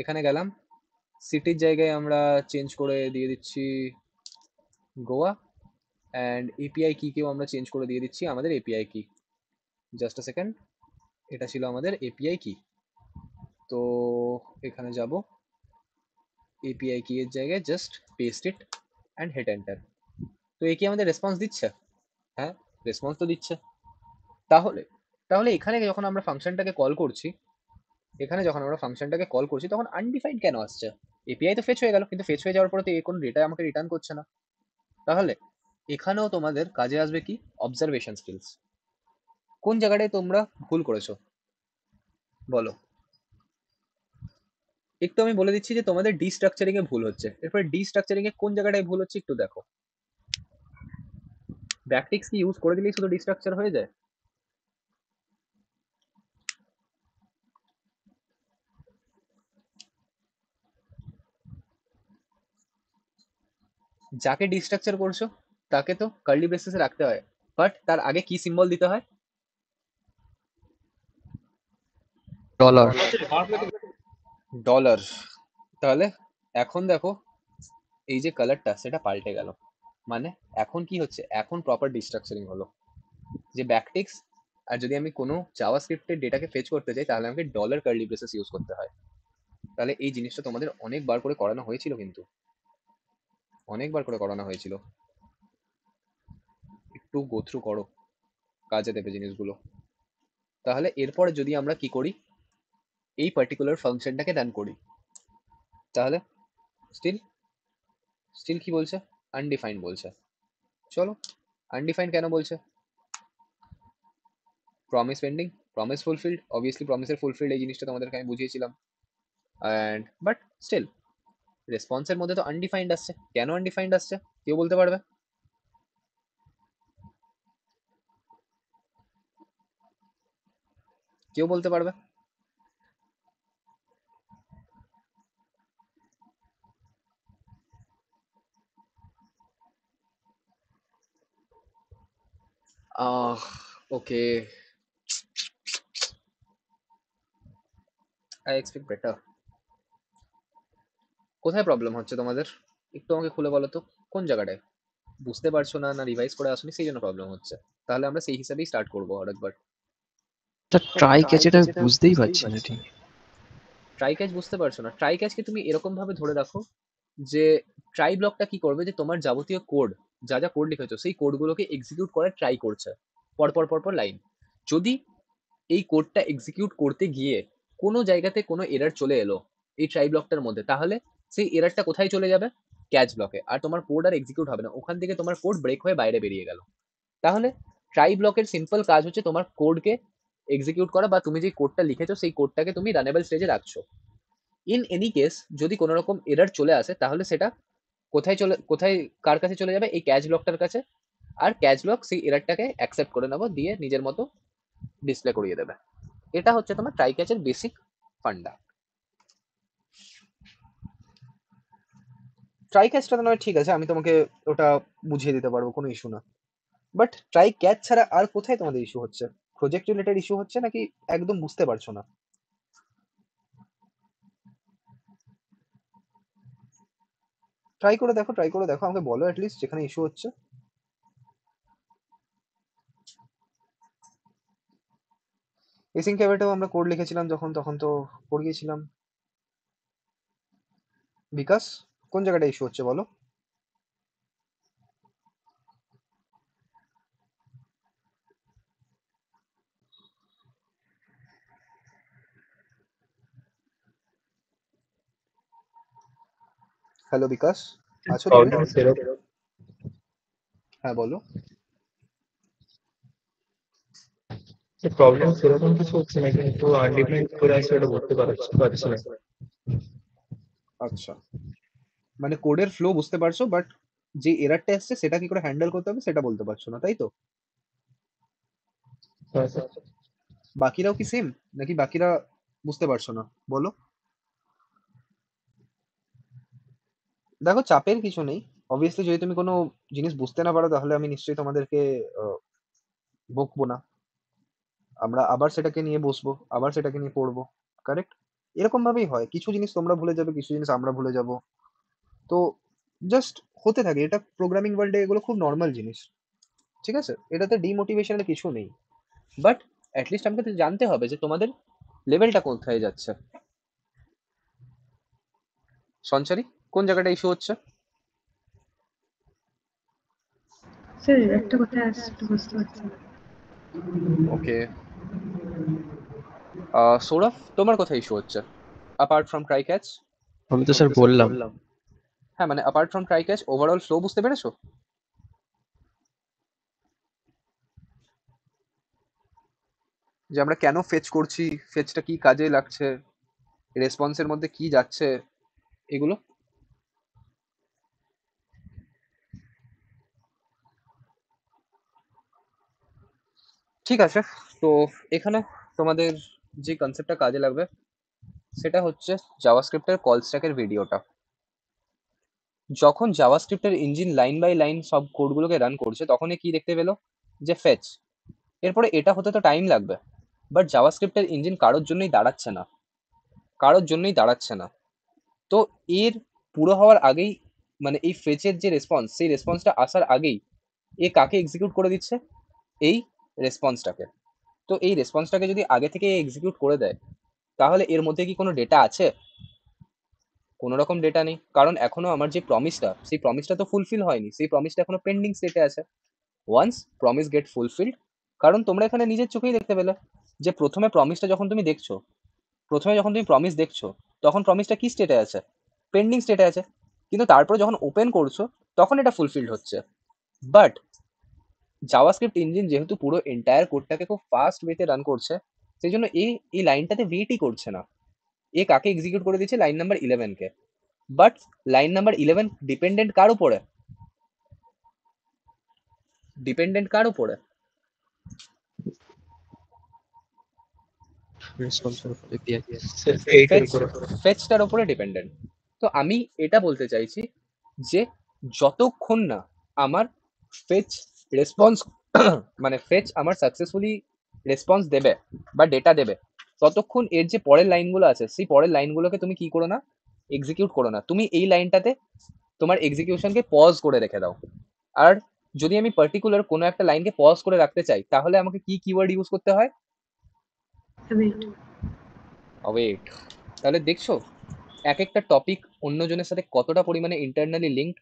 এখানে গেলাম, সিটির জায়গায় আমরা চেঞ্জ করে দিয়ে দিচ্ছি গোয়া, অ্যান্ড এপিআই কিকেও আমরা চেঞ্জ করে দিয়ে দিচ্ছি আমাদের এপিআই কি। জাস্ট আ সেকেন্ড, এটা ছিল আমাদের এপিআই কি। তো এখানে যাব, এপিআই কি এর জায়গায় just paste it and hit enter. তো এ কি আমাদের রেসপন্স দিচ্ছে? হ্যাঁ, রেসপন্স তো দিচ্ছে। তাহলে তাহলে এখানে যখন আমরা ফাংশনটাকে কল করছি, তখন আনডিফাইন্ড কেন আসছে? এপিআই তো ফেচ হয়ে গেল, কিন্তু ফেচ হয়ে যাওয়ার পরে তো এ কোনো ডেটা আমাকে রিটার্ন করছে না। তাহলে এখানেও তোমাদের কাজে আসবে কি? Observation skills. কোন জায়গাটায় তোমরা ভুল করেছো বলো? একটু আমি বলে দিচ্ছি যে তোমাদের ডিস্ট্রাকচারিং এ ভুল হচ্ছে। এরপরে ডিস্ট্রাকচারিং এ কোন জায়গাটায় ভুল হচ্ছে একটু দেখো। ব্যাকটিক্স কি ইউজ করে দিলেই শুধু ডিস্ট্রাকচার হয়ে যায়? যাকে ডিস্ট্রাকচার করছো তাকে তো কার্লি ব্রেসেসে রাখতে হয়, বাট তার আগে কি সিম্বল দিতে হয়? ডলার। ডলার। তাহলে এখন দেখো, এই যে কালারটা সেটা পাল্টে গেল, মানে এখন কি হচ্ছে? এখন প্রপার ডিস্ট্রাকচারিং হলো। যে ব্যাকটিক্স, আর যদি আমি কোনো জাভাস্ক্রিপ্টের ডেটাকে ফেচ করতে চাই তাহলে আমাকে ডলার কার্লি ব্রেসেস ইউজ করতে হয়। তাহলে এই জিনিসটা তোমাদের অনেকবার করে করানো হয়েছিল, কিন্তু অনেকবার করে করানো হয়েছিল। একটু গো থ্রু করো, কাজে দেবে জিনিসগুলো। তাহলে এরপরে যদি আমরা কি করি, এই পার্টিকুলার ফাংশনটাকে রান করি, তাহলে স্টিল স্টিল কি বলছে? আনডিফাইন্ড বলছে। চলো, আনডিফাইন্ড কেন বলছে? Promise pending, promise fulfilled, obviously প্রমিসের ফুলফিল্ড এই জিনিসটা তোমাদেরকে আমি বুঝিয়েছিলাম। অ্যান্ড বাট স্টিল রেসপন্সের মধ্যে তো আনডিফাইন্ড আসছে। কেন আনডিফাইন্ড আসছে কেউ বলতে পারবে? কেউ বলতে পারবে? ওকে, আই এক্সপেক্ট বেটার। কোথায় প্রবলেম হচ্ছে তোমাদের একটু আমাকে খুলে বলো তো, কোন জায়গাটায় বুঝতে পারছো না, না রিভাইজ করে আসনি সেই জন্য প্রবলেম হচ্ছে? তাহলে আমরা সেই হিসাবেই স্টার্ট করবো আরেকবার। ট্রাই ক্যাচ এটা বুঝতেই পারছি না ঠিক। ট্রাই ক্যাচ বুঝতে পারছো না? ট্রাই ক্যাচকে তুমি এরকম ভাবে ধরে রাখো যে ট্রাই ব্লকটা কি করবে, যে তোমার যাবতীয় কোড, যা যা কোড লিখেছো সেই কোডগুলোকে এক্সিকিউট করার ট্রাই করছে পরপর পরপর লাইন। যদি এই কোডটা এক্সিকিউট করতে গিয়ে কোনো জায়গাতে কোনো এরর চলে এলো এই ট্রাই ব্লকটার মধ্যে, তাহলে সেই এররটা কোথায় চলে যাবে? ক্যাচ ব্লকে, আর তোমার কোড আর এক্সিকিউট হবে না, ওখান থেকে তোমার কোড ব্রেক হয়ে বাইরে বেরিয়ে গেল। তাহলে ট্রাই ব্লকের সিম্পল কাজ হচ্ছে তোমার কোডকে এক্সিকিউট করা, বা তুমি যে কোডটা লিখেছো সেই কোডটাকে তুমি রানেবল স্টেজে রাখছো। ইন এনি কেস যদি কোনো রকম এরর চলে আসে তাহলে সেটা কোথায় কার কাছে চলে যাবে? এই ক্যাচ ব্লকটার কাছে। আর ক্যাচ ব্লক সেই এররটাকে অ্যাকসেপ্ট করে নেবো, দিয়ে নিজের মতো ডিসপ্লে করিয়ে দেবে। এটা হচ্ছে তোমার ট্রাই ক্যাচের বেসিক ফান্ডা। ট্রাই ক্যাচটা তো নয় ঠিক আছে, আমি তোমাকে ওটা বুঝিয়ে দিতে পারবো, কোনো ইস্যু না। বাট ট্রাই ক্যাচ ছাড়া আর কোথায় তোমাদের ইস্যু হচ্ছে? প্রজেক্ট রিলেটেড ইস্যু হচ্ছে নাকি একদম বুঝতে পারছো না? ট্রাই করে দেখো, আমাকে বলো অ্যাটলিস্ট যেখানে ইস্যু হচ্ছে। এসিং ক্যাবেটেও আমরা কোড লিখেছিলাম যখন, তখন তো করিয়েছিলাম। বিকাশ, কোন জায়গাটা ইস্যু হচ্ছে বলো? হ্যালো বিকাশ, আছো তুমি? প্রবলেম সেরকম হ্যাঁ বলো। প্রবলেম সেরকম কিছু হচ্ছে না, কিন্তু আনডিফাইন্ড করে আছে এটা বুঝতে পারছি না। আচ্ছা, মানে কোডের ফ্লো বুঝতে পারছো বাট যে এরারটা এসছে সেটা কি করে হ্যান্ডেল করতে হবে সেটা বলতে পারছো না, তাই তো? হ্যাঁ স্যার। বাকিরাও কি সেম, নাকি বাকিরা বুঝতে পারছো না? বলো। দেখো, চাপের কিছু নেই। অবভিয়াসলি যদি তুমি কোনো জিনিস বুঝতে না পারো তাহলে আমি নিশ্চয়ই তোমাদেরকে বকবো না। আমরা আবার সেটাকে নিয়ে বসবো, আবার সেটাকে নিয়ে পড়বো। কারেক্ট? এরকম ভাবেই হয়, কিছু জিনিস তোমরা ভুলে যাবে, কিছু জিনিস আমরা ভুলে যাব। তো জাস্ট হতে থাকে, এটা প্রোগ্রামিং ওয়ার্ল্ডে এগুলো খুব নর্মাল জিনিস। ঠিক আছে, এটাতে ডিমোটিভেশনের কিছু নেই। বাট অ্যাটলিস্ট আমাকে তো জানতে হবে যে তোমাদের লেভেলটা কোথায় যাচ্ছে। সঞ্চারী, কোন জায়গাটা ইস্যু হচ্ছে? স্যার একটা কথা আসছে, একটু বুঝতে পারছি না। ওকে, সৌরভ, তোমার কোথায় ইস্যু হচ্ছে অ্যাপার্ট ফ্রম ট্রাই ক্যাচ? আমি তো স্যার বললাম। হ্যাঁ, মানে apart from try catch overall flow বুঝতে পেরেছো? যে আমরা কেন ফেচ করছি, ফেচটা কি কাজে লাগছে, রেসপন্সের মধ্যে কি যাচ্ছে, এগুলো। ঠিক আছে, তো এখানে তোমাদের যে কনসেপ্টটা কাজে লাগবে সেটা হচ্ছে জাভাস্ক্রিপ্টের কল স্ট্যাকের ভিডিওটা। যখন জাভাস্ক্রিপ্টের ইঞ্জিন লাইন বাই লাইন সব কোডগুলোকে রান করছে তখনই কি দেখতে পেলো, যে ফেচ। এরপরে এটা হতে তো টাইম লাগবে, বাট জাভাস্ক্রিপ্টের ইঞ্জিন কারোর জন্যই দাঁড়াচ্ছে না, কারোর জন্যই দাঁড়াচ্ছে না। তো এর পুরো হওয়ার আগেই, মানে এই ফেচের যে রেসপন্স, সেই রেসপন্সটা আসার আগেই এ কাকে এক্সিকিউট করে দিচ্ছে? এই রেসপন্সটাকে। তো এই রেসপন্সটাকে যদি আগে থেকে এক্সিকিউট করে দেয় তাহলে এর মধ্যে কি কোনো ডেটা আছে? কোনো রকম ডেটা নেই, কারণ এখনো আমার যে প্রমিসটা, সেই প্রমিসটা তো ফুলফিল হয়নি, সেই প্রমিসটা এখনো পেন্ডিং স্টেটে আছে। ওয়ান্স প্রমিস গেট ফুলফিলড, কারণ তোমরা এখানে নিজের চোখেই দেখতে পেলে যে প্রথমে প্রমিসটা যখন তুমি দেখছো, প্রথমে যখন তুমি প্রমিস দেখছো তখন প্রমিসটা কি স্টেটে আছে? পেন্ডিং স্টেটে আছে। কিন্তু তারপর যখন ওপেন করছো তখন এটা ফুলফিলড হচ্ছে। বাট জাভাস্ক্রিপ্ট ইঞ্জিন যেহেতু পুরো এন্টায়ার কোডটাকে খুব ফাস্ট ওয়েতে রান করছে, সেই জন্য এই লাইনটাতে ওয়েটই করছে না। এ কাকে এক্সিকিউট করে দিচ্ছে? লাইন নাম্বার 11 কে। বাট লাইন নাম্বার 11 ডিপেন্ডেন্ট কার উপরে? ডিপেন্ডেন্ট কার উপরে? Response API. এইটার উপরে। ফেচটার উপরে ডিপেন্ডেন্ট। তো আমি এটা বলতে চাইছি যে যতক্ষণ না আমার ফেচ রেসপন্স মানে ফেচ আমার সাকসেসফুলি রেসপন্স দেবে বা ডেটা দেবে, ততক্ষণ এর যে পরের লাইনগুলো আছে সেই পরের লাইনগুলোকে তুমি কি করো না, এক্সিকিউট করো না। তুমি এই লাইনটাতে তোমার এক্সিকিউশনকে পজ করে রেখে দাও। আর যদি আমি পার্টিকুলার কোনো একটা লাইনকে পজ করে রাখতে চাই তাহলে আমাকে কি কিওয়ার্ড ইউজ করতে হয়? ওয়েট। ওয়েট। তাহলে দেখছো এক একটা টপিক অন্যজনের সাথে কতটা পরিমাণে ইন্টারনালি লিঙ্কড।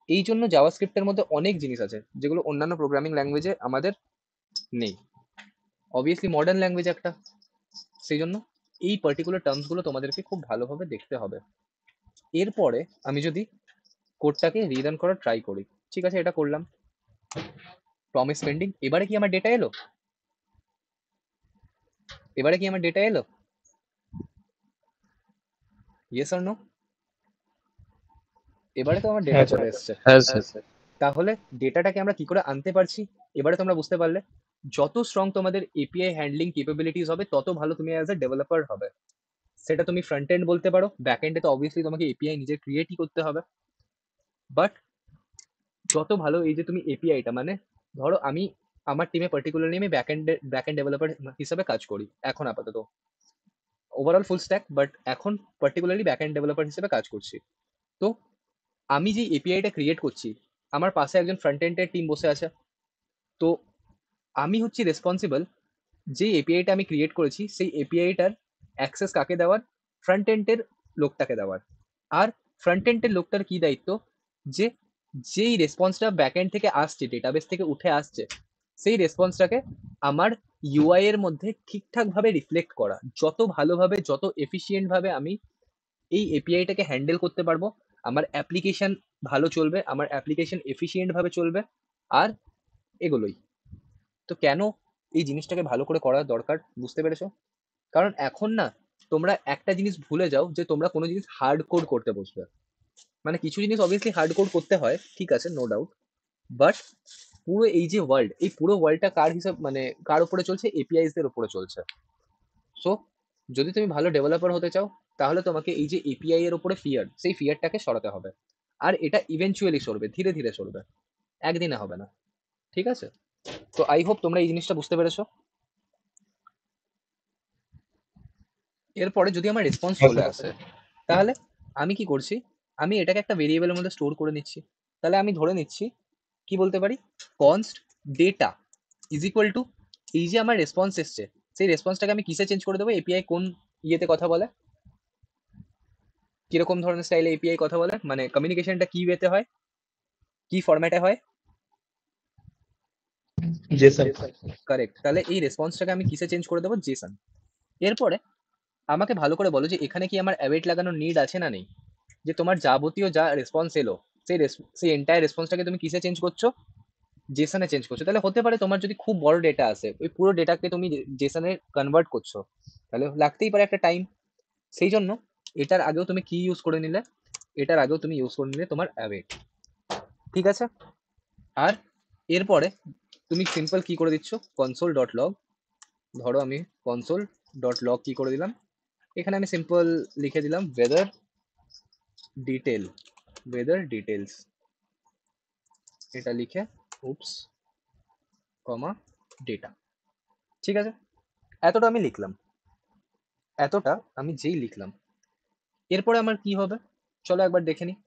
এই জন্য জাভাস্ক্রিপ্টের মধ্যে অনেক জিনিস আছে যেগুলো অন্যান্য প্রোগ্রামিং ল্যাঙ্গুয়েজে আমাদের নেই। অবভিয়াসলি মডার্ন ল্যাঙ্গুয়েজ একটা, সেই জন্য এই পার্টিকুলার টার্মসগুলো তোমাদেরকে খুব ভালোভাবে দেখতে হবে। এরপরে আমি যদি কোডটাকে রিরান করার ট্রাই করি, ঠিক আছে, এটা করলাম, প্রমিস পেন্ডিং। এবারে কি আমার ডেটা এলো? এবারে কি আমার ডেটা এলো? Yes or no? এবারে তো আমার ডেটা হ্যাঁ চলে স্যার। এসছে। হ্যাঁ স্যার। তাহলে ডেটাটাকে আমরা কি করে আনতে পারছি এবারে তোমরা বুঝতে পারলে। যত স্ট্রং তোমাদের এপিআই হ্যান্ডলিং ক্যাপাবিলিটিস হবে তত ভালো তুমি অ্যাজ এ ডেভেলপার হবে। সেটা তুমি ফ্রন্ট এন্ড বলতে পারো, ব্যাক এন্ডে তো অবভিয়াসলি তোমাকে এপিআই নিজে ক্রিয়েটই করতে হবে। বাট যত ভালো এই যে তুমি এপিআইটা, মানে ধরো আমি আমার টিমে পার্টিকুলারলি আমি ব্যাক এন্ড ডেভেলপার হিসেবে কাজ করি এখন আপাতত, ওভারঅল ফুল স্ট্যাক, বাট এখন পার্টিকুলারলি ব্যাক এন্ড ডেভেলপার হিসেবে কাজ করছি। তো আমি যে এপিআইটা ক্রিয়েট করছি, আমার পাশে একজন ফ্রন্ট এন্ডের টিম বসে আছে। তো আমি হচ্ছি রেসপন্সিবল যে এপিআইটা আমি ক্রিয়েট করেছি সেই এপিআইটার অ্যাক্সেস কাকে দেওয়ার? ফ্রন্ট এন্ডের লোকটাকে দেওয়ার। আর ফ্রন্ট এন্ডের লোকটার কি দায়িত্ব? যে যেই রেসপন্সটা ব্যাক এন্ড থেকে আসছে, ডেটাবেস থেকে উঠে আসছে, সেই রেসপন্সটাকে আমার ইউআই এর মধ্যে ঠিকঠাক ভাবে রিফ্লেক্ট করা। যত ভালোভাবে, যত এফিসিয়েন্ট ভাবে আমি এই এপিআইটাকে হ্যান্ডেল করতে পারবো, আমার অ্যাপ্লিকেশন ভালো চলবে, আমার অ্যাপ্লিকেশন এফিসিয়েন্ট ভাবে চলবে। আর এগুলোই তো কেন এই জিনিসটাকে ভালো করে করা দরকার, বুঝতে পেরেছো? কারণ এখন না তোমরা একটা জিনিস ভুলে যাও যে তোমরা কোনো জিনিস হার্ড কোড করতে বসবে। মানে কিছু জিনিস অবভিয়াসলি হার্ড কোড করতে হয়, ঠিক আছে, নো ডাউট, বাট পুরো এই যে ওয়ার্ল্ড, এই পুরো ওয়ার্ল্ডটা কার হিসাব মানে কার উপরে চলছে? এপিআইস দের উপরে চলছে। সো যদি তুমি ভালো ডেভেলপার হতে চাও, তাহলে তোমাকে এই যে এপিআই এর উপরে ফিয়ার, সেই ফিয়ারটাকে সরাতে হবে। আর এটা ইভেনচুয়ালি সরবে, ধীরে ধীরে সরবে, একদিনে হবে না, ঠিক আছে? তো আই হোপ তোমরা এই জিনিসটা বুঝতে পেরেছো। এরপরে যদি আমার রেসপন্স হ্যাঁ চলে স্যার। আসে, তাহলে আমি কি করছি? আমি এটাকে একটা ভেরিয়েবলের মধ্যে স্টোর করে নিচ্ছি। তাহলে আমি ধরে নিচ্ছি, কি বলতে পারি, const data is equal to, এই যে আমার রেসপন্স এসছে, সেই রেসপন্সটাকে আমি কিসে চেঞ্জ করে দেবো? এপিআই কোন ইয়েতে কথা বলে, কিরকম ধরনের স্টাইলে এপিআই কথা বলে, মানে কমিউনিকেশনটা কি ওয়েতে হয়, কি ফরম্যাটে হয়? জেসন। কারেক্ট। তাহলে এই রেসপন্সটাকে আমি কিসে চেঞ্জ করে দেবো? জেসন। এরপরে আমাকে ভালো করে বলো যে এখানে কি আমার অ্যাওয়েট লাগানোর নিড আছে না নেই? যে তোমার যাবতীয় যা রেসপন্স এলো, সেই এন্টায়ার রেসপন্সটাকে তুমি কিসে চেঞ্জ করছো? জেসনে চেঞ্জ করছো। তাহলে হতে পারে তোমার যদি খুব বড় ডেটা আসে, ওই পুরো ডেটাকে তুমি জেসনে কনভার্ট করছো, তাহলে লাগতেই পারে একটা টাইম। সেই জন্য এটার আগেও তুমি কি ইউজ করে নিলে? এটার আগেও তুমি ইউজ করে নিলে তোমার অ্যাওয়েট, ঠিক আছে? আর এরপরে তুমি সিম্পল কি করে দিচ্ছ? কনসোল ডট লগ, ধরো আমি কনসোল ডট লগ কি করে দিলাম, এখানে আমি সিম্পল লিখে দিলাম ওয়েদার ডিটেলস, এটা লিখে উপস কমা ডেটা, ঠিক আছে? এতটা আমি লিখলাম, এতটা আমি যেই লিখলাম, এরপরে আমার কি হবে চলো একবার দেখে নিই।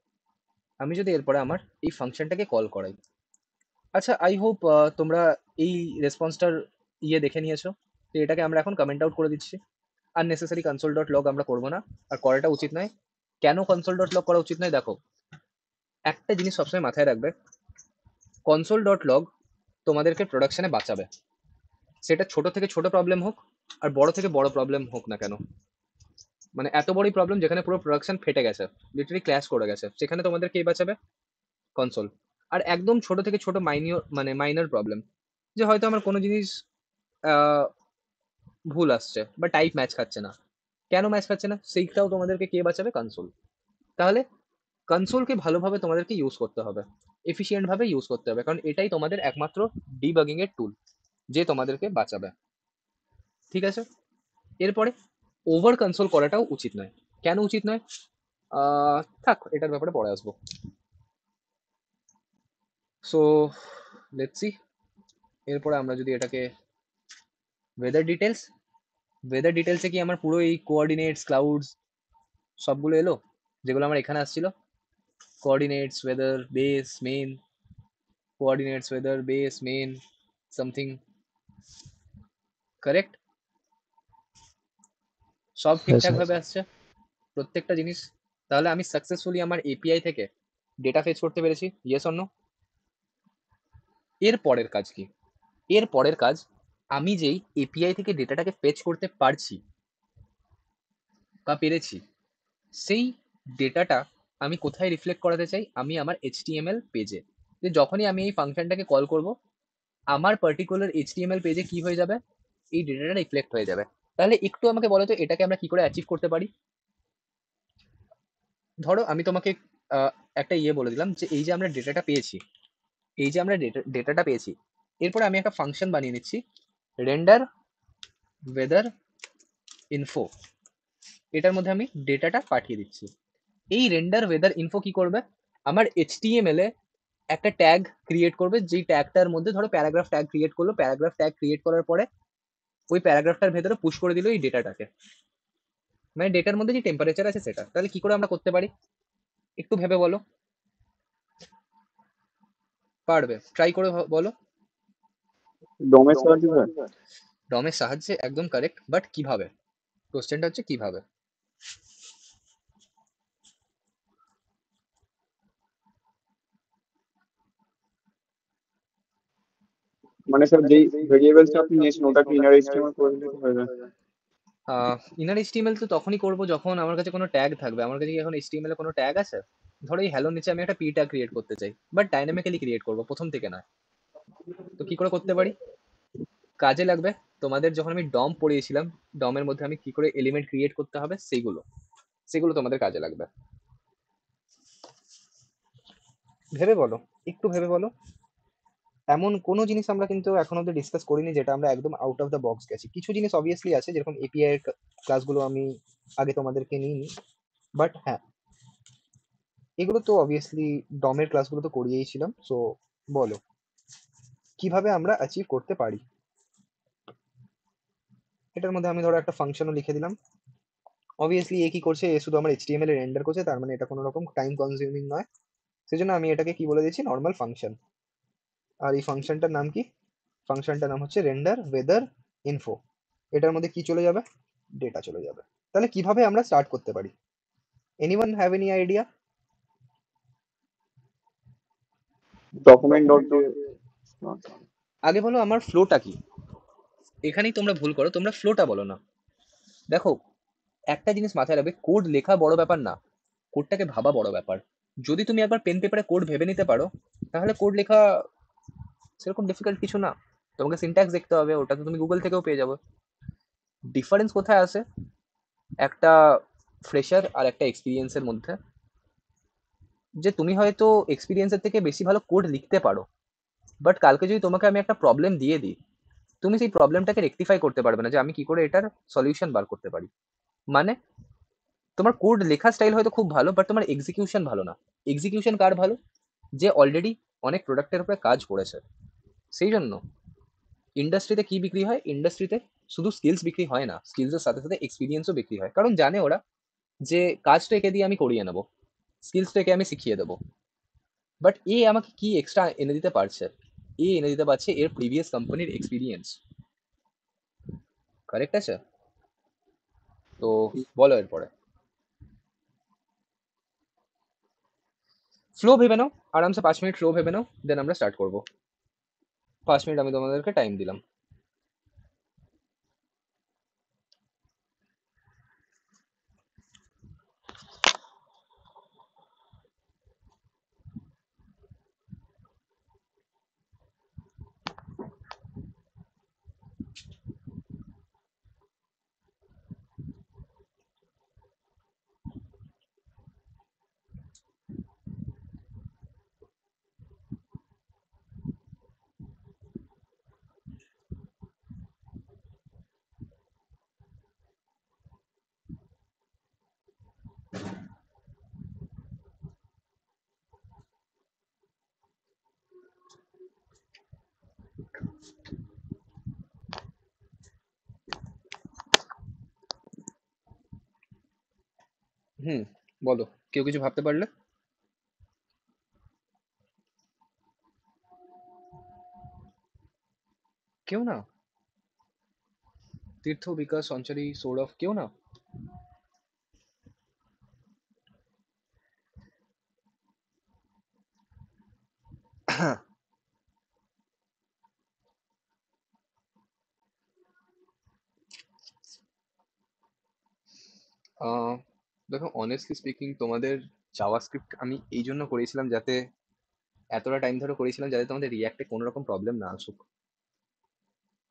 আমি যদি এরপরে আমার এই ফাংশনটাকে কল করাই, আচ্ছা আই হোপ তোমরা এই রেসপন্সটার ইয়ে দেখে নিয়েছো। তো এটাকে আমরা এখন কমেন্ট আউট করে দিচ্ছি, আর নেসেসারি কনসোল ডট লগ আমরা করবো না, আর করাটা উচিত নয়। কেন কনসোল ডট লগ করা উচিত নয়? দেখো, একটা জিনিস সবসময় মাথায় রাখবে, কনসোল ডট লগ তোমাদেরকে প্রোডাকশনে বাঁচাবে, সেটা ছোট থেকে ছোট প্রবলেম হোক আর বড় থেকে বড় প্রবলেম হোক না কেন। মানে এত বড়ই প্রবলেম যেখানে পুরো প্রোডাকশন ফেটে গেছে, লিটারালি ক্ল্যাশ করে গেছে, সেখানে তোমাদের কে বাঁচাবে? কনসোল। আর একদম ছোট থেকে ছোট মাইনর প্রবলেম, যে হয়তো আমার কোনো জিনিস আহ, ভুল আসছে বা টাইপ ম্যাচ খাচ্ছে না, কেন ম্যাচ খাচ্ছে না সেইটাও তোমাদেরকে কে বাঁচাবে? কনসোল। তাহলে কনসোলকে ভালোভাবে তোমাদেরকে ইউজ করতে হবে, এফিসিয়েন্ট ভাবে ইউজ করতে হবে, কারণ এটাই তোমাদের একমাত্র ডিবাগিং এর টুল, যে তোমাদেরকে বাঁচাবে, ঠিক আছে? এরপরে ওভার কনসোল করাটাও উচিত নয়। কেন উচিত নয়? থাক, এটার ব্যাপারে পরে আসবো। সো লেটস সি, এরপরে আমরা যদি এটাকে ওয়েদার ডিটেলসে কি আমার পুরো এই কোঅর্ডিনেটস ক্লাউডস সবগুলো এলো, যেগুলো আমার এখানে আসছিল? Coordinates weather base main, coordinates weather base main something, correct? সব হ্যাঁ ঠিকঠাক স্যার। ভাবে আসছে প্রত্যেকটা জিনিস? তাহলে আমি সাকসেসফুলি আমার এপিআই থেকে ডেটা ফেচ করতে পেরেছি, ইয়েস অর নো? এর পরের কাজ কি? এর পরের কাজ, আমি যেই এপিআই থেকে ডেটাটাকে ফেচ করতে পারছি বা পেরেছি, সেই ডেটাটা আমি কোথায় রিফ্লেক্ট করাতে চাই? আমি আমার এইচটিএমএল পেজে, যে যখনই আমি এই ফাংশনটাকে কল করব, আমার পার্টিকুলার এইচটিএমএল পেজে কি হয়ে যাবে? এই ডেটাটা রিফ্লেক্ট হয়ে যাবে। তাহলে একটু আমাকে বলো তো এটাকে আমরা কি করে অ্যাচিভ করতে পারি? ধরো আমি তোমাকে আহ, একটা ইয়ে বলে দিলাম যে এই যে আমরা ডেটাটা পেয়েছি, এই যে আমরা ডেটাটা পেয়েছি, এরপরে আমি একটা ফাংশন বানিয়ে নিচ্ছি, রেন্ডার ওয়েদার ইনফো, এটার মধ্যে আমি ডেটাটা পাঠিয়ে দিচ্ছি। এই রেন্ডার ওয়েদার ইনফো কি করবে? আমার এইচটিএমএল এ একটা ট্যাগ ক্রিয়েট করবে, যেই ট্যাগটার মধ্যে ধরো প্যারাগ্রাফ ট্যাগ ক্রিয়েট করলো, প্যারাগ্রাফ ট্যাগ ক্রিয়েট করার পরে ওই প্যারাগ্রাফটার ভেতরে পুশ করে দিল এই ডেটাটাকে, মানে ডেটার মধ্যে যে টেম্পারেচার আছে সেটা। তাহলে কি করে আমরা করতে পারি? একটু ভেবে বলো, পারবে? ট্রাই করে বলো। ডোমের সাহায্যে স্যার। ডমের সাহায্যে, একদম কারেক্ট, বাট কিভাবে? কোশ্চেনটা হচ্ছে কিভাবে। মানে স্যার যেই ভেরিয়েবলস আপনি নিয়েছেন ওটাকে ইনার এইচটিএমএল করে দিলে তো হয়ে যায়। ইনার এইচটিএমএল তো তখনই করবো যখন আমার কাছে কোনো ট্যাগ থাকবে। আমার কাছে কি এখন এইচটিএমএল এ কোনো ট্যাগ আছে? ধরো এই হ্যালো নিচে আমি একটা পি ট্যাগ ক্রিয়েট করতে চাই, বাট ডাইনামিক্যালি ক্রিয়েট করবো, প্রথম থেকে না। তো কি করে করতে পারি? কাজে লাগবে তোমাদের, যখন আমি ডম পড়িয়েছিলাম, ডমের মধ্যে আমি কি করে এলিমেন্ট ক্রিয়েট করতে হবে সেগুলো তোমাদের কাজে লাগবে। ভেবে বলো, একটু ভেবে বলো। এমন কোনো জিনিস আমরা কিন্তু এখন অব্দি ডিসকাস করিনি যেটা আমরা একদম আউট অফ দ্য বক্স গেছি। কিছু জিনিস অবভিয়াসলি আছে, যেরকম এপিআই এর ক্লাসগুলো আমি আগে তোমাদেরকে নিইনি, বাট হ্যাঁ এগুলো তো অবভিয়াসলি ডমের ক্লাসগুলো তো করিয়েছিলাম। সো বলো কিভাবে আমরা অ্যাচিভ করতে পারি। এটার মধ্যে আমি ধরো একটা ফাংশনও লিখে দিলাম। অবভিয়াসলি এ কি করছে, এ শুধু আমার এইচটিএমএল এ রেন্ডার করছে, তার মানে এটা কোনো রকম টাইম কনজিউমিং নয়। সেজন্য আমি এটাকে কি বলে দিচ্ছি, নর্মাল ফাংশন। আর এই ফাংশনটার নাম কি, ফাংশনটার নাম হচ্ছে রেন্ডার ওয়েদার ইনফো। এটার মধ্যে কি চলে যাবে, ডেটা চলে যাবে। তাহলে কিভাবে আমরা স্টার্ট করতে পারি, anyone have any idea? Document dot দিয়ে আগে বলো আমার ফ্লোটা কি। এখানেই তোমরা ভুল করো, তোমরা ফ্লোটা বলো না। দেখো একটা জিনিস মাথায় রাখবে, কোড লেখা বড় ব্যাপার না, কোডটাকে ভাবা বড় ব্যাপার। যদি তুমি একবার পেন পেপারে কোড ভেবে নিতে পারো, তাহলে কোড লেখা সেরকম ডিফিকাল্ট কিছু না। তোমাকে সিনট্যাক্স দেখতে হবে, ওটা তো তুমি গুগল থেকেও পেয়ে যাবে। ডিফারেন্স কোথায় আছে একটা ফ্রেশার আর একটা এক্সপিরিয়েন্সের মধ্যে, যে তুমি হয়তো এক্সপিরিয়েন্সের থেকে বেশি ভালো কোড লিখতে পারো, বাট কালকে যদি তোমাকে আমি একটা প্রবলেম দিয়ে দিই, তুমি সেই প্রবলেমটাকে রেকটিফাই করতে পারবে না যে আমি কি করে এটার সলিউশন বার করতে পারি। মানে তোমার কোড লেখা স্টাইল হয়তো খুব ভালো, বাট তোমার এক্সিকিউশন ভালো না। এক্সিকিউশন কার ভালো, যে অলরেডি অনেক প্রোডাক্টের উপরে কাজ করেছে। সেই জন্য ইন্ডাস্ট্রিতে কি বিক্রি হয়, ইন্ডাস্ট্রিতে শুধু স্কিলস বিক্রি হয় না, স্কিলসের সাথে সাথে এক্সপিরিয়েন্সও বিক্রি হয়। কারণ জানে ওরা যে কাজটা একে দিয়ে আমি করিয়ে নেবো, স্কিলসটা একে আমি শিখিয়ে দেবো, বাট এ আমাকে কি এক্সট্রা এনে দিতে পারছে, এ এনে দিতে পারছে এর প্রিভিয়াস কোম্পানির এক্সপিরিয়েন্স। কারেক্ট আছে? তো বলো এরপরে। ফ্লো ভেবে নাও, আরামসে 5 মিনিট ফ্লো ভেবে নাও, দেন আমরা স্টার্ট করবো। 5 মিনিট আমি তোমাদেরকে টাইম দিলাম। হুম, বলো, কেউ কিছু ভাবতে পারলে? কেউ না? তীর্থ, বিকাশ, সঞ্চারী, সৌরভ, কেউ না? আহ, দেখো অনেস্টলি স্পিকিং, তোমাদের জাভাস্ক্রিপ্ট আমি এই জন্য করেছিলাম যাতে, এতটা টাইম ধরে করেছিলাম যাতে তোমাদের রিয়াক্টে কোনো রকম প্রবলেম না আসুক।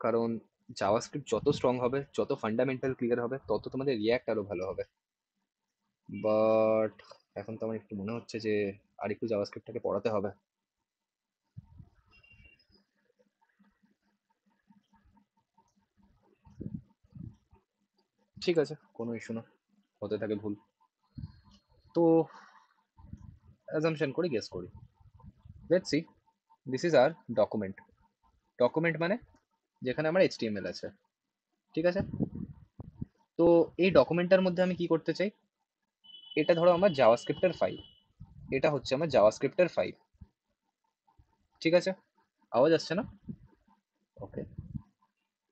কারণ জাভাস্ক্রিপ্ট যত স্ট্রং হবে, যত ফান্ডামেন্টাল ক্লিয়ার হবে, তত তোমাদের রিয়াক্ট আরো ভালো হবে। বাট এখন তো আমার একটু মনে হচ্ছে যে আর একটু জাভাস্ক্রিপ্টটাকে পড়াতে হবে। ঠিক আছে, কোনো ইস্যু না, হতে থাকে ভুল। তো অ্যাজাম্পশন করি, গেস করি। Let's see, this is our document. Document মানে যেখানে আমার এইচটিএমএল আছে, ঠিক আছে? তো এই ডকুমেন্টটার মধ্যে আমি কি করতে চাই, এটা ধরো আমার জাভাস্ক্রিপ্টের ফাইল, এটা হচ্ছে আমার জাভাস্ক্রিপ্টের ফাইল, ঠিক আছে? আওয়াজ আসছে না? ওকে,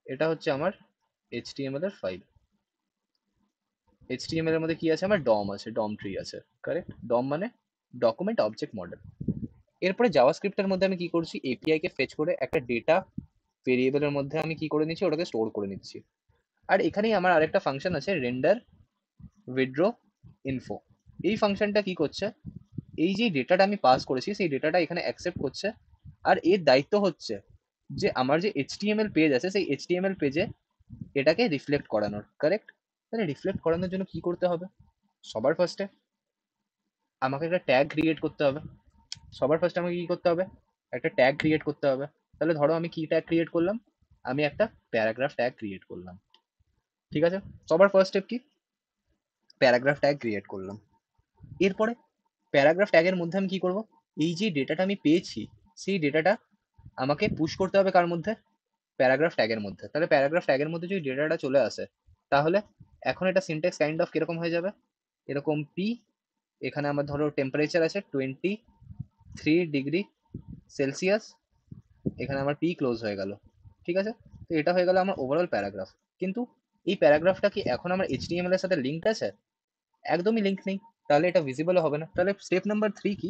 এটা হচ্ছে আমার এইচটিএমএল এর ফাইল। এইচটিএমএল এর মধ্যে কি আছে, আমার ডম আছে, ডম ট্রি আছে, কারেক্ট? ডম মানে ডকুমেন্ট অবজেক্ট মডেল। এরপরে জাভাস্ক্রিপ্টের মধ্যে আমি কি করছি, এপিআই কে ফেচ করে একটা ডেটা ভেরিয়েবলের মধ্যে আমি কি করে নিচ্ছি, ওটাকে স্টোর করে নিচ্ছি। আর এখানেই আমার আরেকটা ফাংশন আছে, রেন্ডার উইথড্র ইনফো। এই ফাংশনটা কি করছে, এই যে ডেটাটা আমি পাস করেছি সেই ডেটাটা এখানে অ্যাকসেপ্ট করছে, আর এর দায়িত্ব হচ্ছে যে আমার যে এইচটিএমএল পেজ আছে সেই এইচটিএমএল পেজে এটাকে রিফ্লেক্ট করানোর, কারেক্ট? তাহলে রিফ্লেক্ট করানোর জন্য কি করতে হবে, সবার ফার্স্টে আমাকে একটা ট্যাগ ক্রিয়েট করতে হবে। সবার ফার্স্ট আমাকে কি করতে হবে, একটা ট্যাগ ক্রিয়েট করতে হবে। তাহলে ধরো আমি কি ট্যাগ ক্রিয়েট করলাম, আমি একটা প্যারাগ্রাফ ট্যাগ ক্রিয়েট করলাম। ঠিক আছে, সবার ফার্স্ট স্টেপ কি, প্যারাগ্রাফ ট্যাগ ক্রিয়েট করলাম। এরপরে প্যারাগ্রাফ ট্যাগের মধ্যে আমি কি করব, এই যে ডেটাটা আমি পেয়েছি সেই ডেটাটা আমাকে পুশ করতে হবে কার মধ্যে, প্যারাগ্রাফ ট্যাগের মধ্যে। তাহলে প্যারাগ্রাফ ট্যাগের মধ্যে যদি ডেটাটা চলে আসে, তাহলে এখন এটা সিনট্যাক্স কাইন্ড অফ কিরকম হয়ে যাবে, এরকম পি, এখানে আমার ধরো টেম্পারেচার আছে 23°C, এখানে আমার পি ক্লোজ হয়ে গেল। ঠিক আছে, তো এটা হয়ে গেল আমার ওভারঅল প্যারাগ্রাফ। কিন্তু এই প্যারাগ্রাফটা কি এখন আমার এইচটিএমএল এর সাথে লিঙ্কড আছে? একদমই লিঙ্ক নেই, তাহলে এটা ভিজিবল হবে না। তাহলে স্টেপ নাম্বার 3 কি,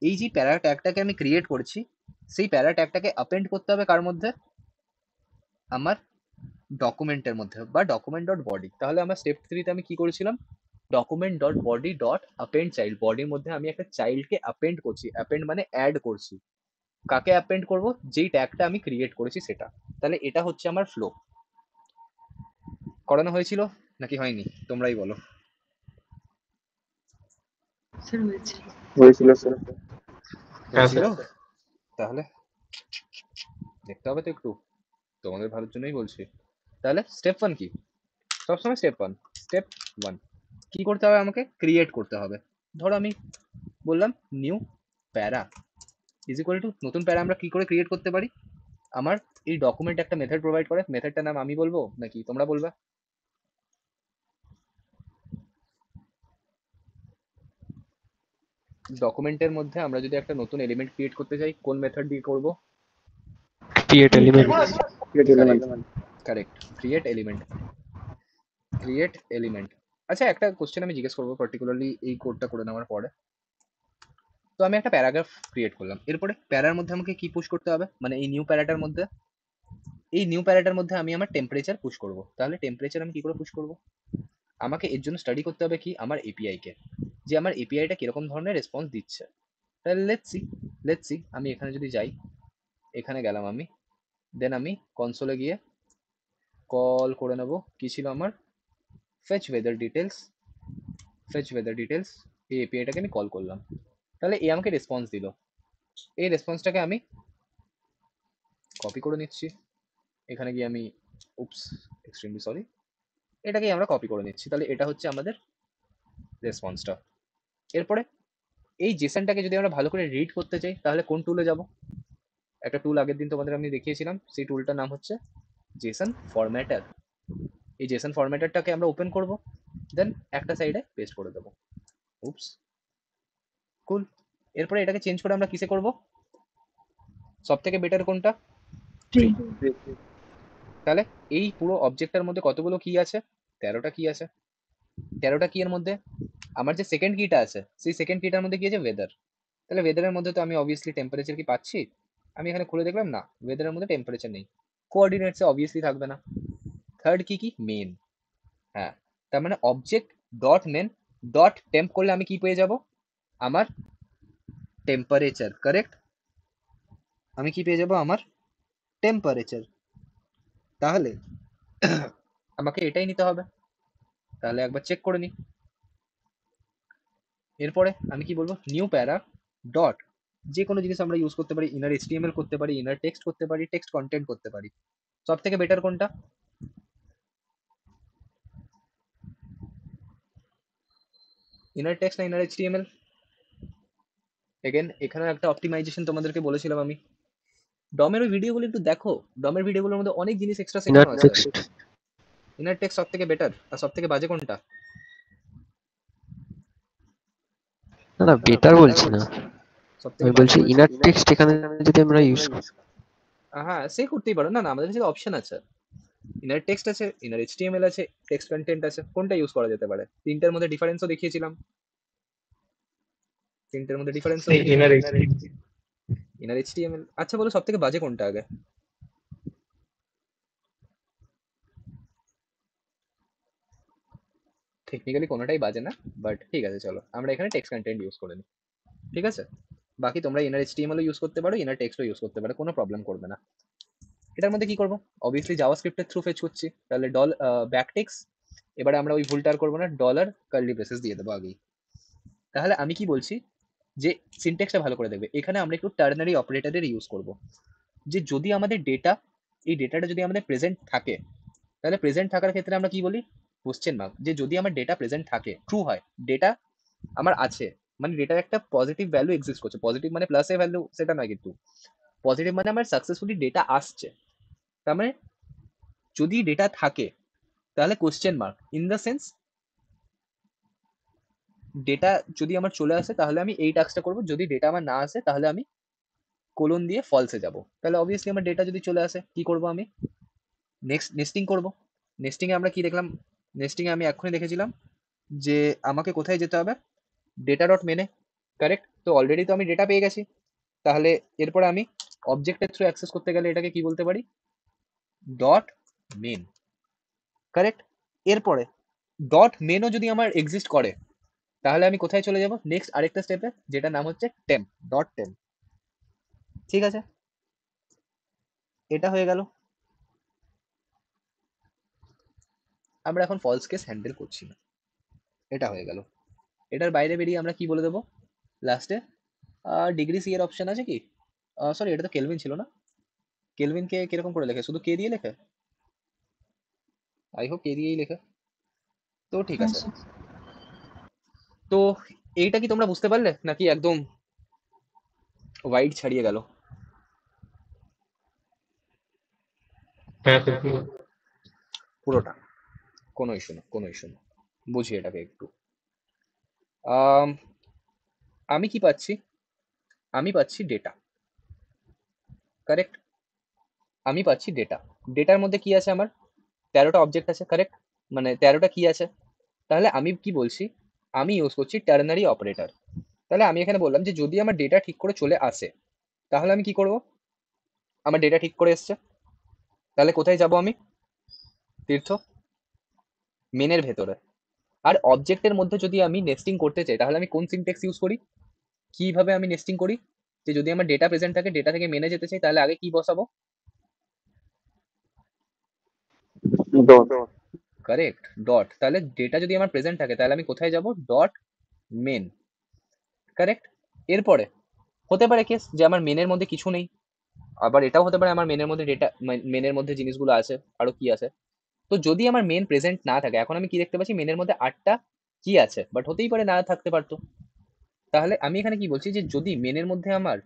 এই যে প্যারা ট্যাগটাকে আমি ক্রিয়েট করেছি সেই প্যারা ট্যাগটাকে অ্যাপেন্ড করতে হবে কার মধ্যে, আমার ডকুমেন্টের মধ্যে বা ডকুমেন্ট ডট বডি। তাহলে আমার স্টেপ 3 তে আমি কি করেছিলাম, document dot body dot append child, বডির মধ্যে আমি একটা চাইল্ডকে অ্যাপেন্ড করছি। অ্যাপেন্ড মানে অ্যাড করছি। কাকে অ্যাপেন্ড করব, যেই ট্যাগটা আমি ক্রিয়েট করেছি সেটা। তাহলে এটা হচ্ছে আমার ফ্লো। করানো হয়েছিল নাকি হয়নি তোমরাই বলো। স্যার হয়েছে। হয়েছিল স্যার। হ্যাঁ হয়েছিল? স্যার। তাহলে দেখতে হবে তো একটু, তোমাদের ভালোর জন্যই বলছি। তাহলে স্টেপ 1 কি, সবসময় স্টেপ 1 কি করতে হবে, আমাকে ক্রিয়েট করতে হবে। ধরো আমি বললাম নিউ প্যারা ইজ ইকুয়াল টু, নতুন প্যারা আমরা কি করে ক্রিয়েট করতে পারি, আমার এই ডকুমেন্ট একটা মেথড প্রোভাইড করে, মেথডটার নাম আমি বলবো নাকি তোমরা বলবে? ডকুমেন্টের মধ্যে আমরা যদি একটা নতুন এলিমেন্ট ক্রিয়েট করতে চাই, কোন মেথড দিয়ে করব? Create element. Correct, create element. Create element. আচ্ছা একটা কোশ্চেন আমি জিজ্ঞেস করবো পার্টিকুলারলি এই কোডটা করে নেওয়ার পরে। তো আমি একটা প্যারাগ্রাফ ক্রিয়েট করলাম, এরপরে প্যারার মধ্যে আমাকে কি পুশ করতে হবে, মানে এই নিউ প্যারাটার মধ্যে, এই নিউ প্যারাটার মধ্যে আমি আমার টেম্পারেচার পুশ করব। তাহলে টেম্পারেচার আমি কি করে পুশ করব, আমাকে এর জন্য স্টাডি করতে হবে কি আমার এপিআই কে, যে আমার এপিআইটা কিরকম ধরনের রেসপন্স দিচ্ছে। তাহলে লেটস সি আমি এখানে যদি যাই, এখানে গেলাম আমি, দেন আমি কনসোলে গিয়ে কল করে নেব কি ছিল আমার, ফেচ ওয়েদার ডিটেলস, এই এপিআইটাকে আমি কল করলাম। তাহলে এ আমাকে রেসপন্স দিল, এই রেসপন্সটাকে আমি কপি করে নিচ্ছি, এখানে গিয়ে আমি উপস এক্সট্রিমলি সরি, এটাকে আমরা কপি করে নিচ্ছি। তাহলে এটা হচ্ছে আমাদের রেসপন্সটা। এরপরে এই জেসনটাকে যদি আমরা ভালো করে রিড করতে চাই, তাহলে কোন টুলে যাব, একটা টুল আগের দিন তোমাদের আমি দেখিয়েছিলাম, সেই টুলটার নাম হচ্ছে জেসন ফরম্যাটার। এই জেসন ফরম্যাটারটাকে আমরা ওপেন করব, দেন একটা সাইডে পেস্ট করে দেবো। উপস, কুল। এরপরে এটাকে চেঞ্জ করে আমরা কিসে করব, সব থেকে বেটার কোনটা, ট্রি। তাহলে এই পুরো অবজেক্টটার মধ্যে কতগুলো কি আছে, 13টা কি আছে। 13টা কি এর মধ্যে আমার যে সেকেন্ড কিটা আছে, সেই সেকেন্ড কিটার মধ্যে কি আছে, ওয়েদার। তাহলে ওয়েদারের মধ্যে তো আমি অবভিয়াসলি টেম্পারেচার কি পাচ্ছি, আমি এখানে খুলে দেখলাম না, ওয়েদারের মধ্যে টেম্পারেচার নেই। কোঅর্ডিনেটসে অবভিয়াসলি থাকবে না। থার্ড কি কি, মেন। হ্যাঁ, তার মানে object dot main dot temp করলে আমি কি পেয়ে যাব, আমার টেম্পারেচার। কারেক্ট, আমি কি পেয়ে যাব, আমার টেম্পারেচার। তাহলে আমাকে এটাই নিতে হবে। তাহলে একবার চেক করে নিই। এরপরে আমি কি বলবো, নিউ প্যারা ডট, যে কোনো জিনিস আমরা ইউজ করতে পারি, ইনার এইচটিএমএল করতে পারি, ইনার টেক্সট করতে পারি, টেক্সট কন্টেন্ট করতে পারি। সব থেকে বেটার কোনটা, ইনার টেক্সট না ইনার এইচটিএমএল? এগেন এখানে একটা অপটিমাইজেশন তোমাদেরকে বলেছিলাম আমি, ডমের ওই ভিডিওগুলো একটু দেখো, ডমের ভিডিওগুলোর মধ্যে অনেক জিনিস এক্সট্রা ইনার শেখানো আছে। টেক্সট। ইনার টেক্সট সব থেকে বেটার, আর সব থেকে বাজে কোনটা? না না, বেটার বলছি না, সব থেকে আমি বলছি ইনার টেক্সট এখানে যদি আমরা ইউজ হ্যাঁ সে করতেই পারো। না না, আমাদের কাছে অপশন আছে, ইনার টেক্সট আছে, ইনার এইচটিএমএল আছে, টেক্সট কন্টেন্ট আছে, কোনটা ইউজ করা যেতে পারে? তিনটার মধ্যে ডিফারেন্সও দেখিয়েছিলাম, তিনটার মধ্যে ডিফারেন্সও ইনার ইনার এইচটিএমএল। আচ্ছা বলো সব থেকে বাজে কোনটা আগে? টেকনিক্যালি কোনোটাই বাজে না, বাট ঠিক আছে চলো আমরা এখানে টেক্সট কন্টেন্ট ইউজ করে নিই। ঠিক আছে, বাকি তোমরা ইনার এইচটিএমএল ইউজ করতে পারো, ইনার টেক্সটও ইউজ করতে পারো, কোনো প্রবলেম করবে না। এটার মধ্যে কি করবো, অবভিয়াসলি জাভাস্ক্রিপ্টের থ্রু ফেচ করছি, তাহলে ব্যাকটেক্স। এবারে আমরা ওই ভুলটা আর করবো না, ডলার কার্লি ব্রেসেস দিয়ে দেবো আগেই। তাহলে আমি কি বলছি, যে সিনট্যাক্সটা ভালো করে দেখবে, এখানে আমরা একটু টার্নারি অপারেটরের ইউজ করব। যে যদি আমাদের ডেটা, এই ডেটাটা যদি আমাদের প্রেজেন্ট থাকে, তাহলে প্রেজেন্ট থাকার ক্ষেত্রে আমরা কি বলি, কোশ্চেন মার্ক। যে যদি আমার ডেটা প্রেজেন্ট থাকে, ট্রু হয়, ডেটা আমার আছে, মানে ডেটার একটা পজিটিভ ভ্যালু এক্সিস্ট করছে, পজিটিভ মানে প্লাস এ ভ্যালু সেটা নয়, কিন্তু পজিটিভ মানে আমার সাকসেসফুলি ডেটা আসছে। তার মানে যদি ডেটা থাকে তাহলে question mark, in the sense data যদি আমার চলে আসে তাহলে আমি এই টাস্কটা করবো, যদি ডেটা আমার না আসে তাহলে আমি কোলন দিয়ে ফলসে যাব। তাহলে অবভিয়াসলি আমার ডেটা যদি চলে আসে কি করব, আমি নেক্সট নেস্টিং করব। নেস্টিং এ আমরা কি দেখলাম, নেস্টিং এ আমি এক্ষুনি দেখেছিলাম যে আমাকে কোথায় যেতে হবে, ডেটা ডট মেনে, কারেক্ট। তো অলরেডি তো আমি ডেটা পেয়ে গেছি, তাহলে এরপরে আমি অবজেক্টের থ্রু অ্যাক্সেস করতে গেলে এটাকে কি বলতে পারি, ডট মেন, কারেক্ট। এরপরে ডট মেনও যদি আমার এক্সিস্ট করে তাহলে আমি কোথায় চলে যাব, নেক্সট আরেকটা স্টেপে, যেটা নাম হচ্ছে টেম্প, ডট টেম্প। ঠিক আছে, এটা হয়ে গেল। আমরা এখন ফলস কেস হ্যান্ডেল করছি না, এটা হয়ে গেল। এটার বাইরে বেরিয়ে আমরা কি বলে দেবো লাস্টে, ডিগ্রি সি এর অপশন আছে কি, সরি এটা তো কেলভিন ছিল না, কেলভিনকে কিরকম করে লেখে, শুধু কে দিয়ে লেখে, আই হোপ কে দিয়েই লেখে, তো ঠিক আছে। তো এইটা কি তোমরা বুঝতে পারলে নাকি একদম ওয়াইড ছাড়িয়ে গেল? হ্যাঁ স্যার পুরো। পুরোটা, কোনো ইস্যু না, কোনো ইস্যু না, বুঝি এটাকে একটু। আম, আমি কি পাচ্ছি, আমি পাচ্ছি ডেটা, কারেক্ট। আমি পাচ্ছি ডেটা, ডেটার মধ্যে কি আছে আমার, 13টা অবজেক্ট আছে, কারেক্ট, মানে 13টা কি আছে। তাহলে আমি কি বলছি, আমি ইউজ করছি টার্নারি অপারেটর। তাহলে আমি এখানে বললাম যে যদি আমার ডেটা ঠিক করে চলে আসে তাহলে আমি কি করব, আমার ডেটা ঠিক করে এসছে, তাহলে কোথায় যাব আমি, তীর্থ, মেনের ভেতরে। আর অবজেক্টের মধ্যে যদি আমি নেস্টিং করতে চাই তাহলে আমি কোন সিনট্যাক্স ইউজ করি, কিভাবে আমি নেস্টিং করি, যে যদি আমার ডেটা প্রেজেন্ট থাকে, ডেটা থেকে মেনে যেতে চাই, তাহলে আগে কি বসাবো, ডট। Correct, dot. তাহলে ডেটা যদি আমার প্রেজেন্ট থাকে তাহলে আমি কোথায় যাব, ডট মেন, কারেক্ট। এরপরে হতে পারে কেস যে আমার মেনের মধ্যে কিছু নেই, আবার এটাও হতে পারে আমার মেনের মধ্যে ডেটা, মেনের মধ্যে জিনিসগুলো আছে, আরো কি আছে। তো যদি আমার মেন প্রেজেন্ট না থাকে, এখন আমি কি দেখতে পাচ্ছি, মেনের মধ্যে 8টা কি আছে, বাট হতেই পারে না থাকতে পারতো। তাহলে আমি এখানে কি বলছি, যে যদি মেনের মধ্যে আমার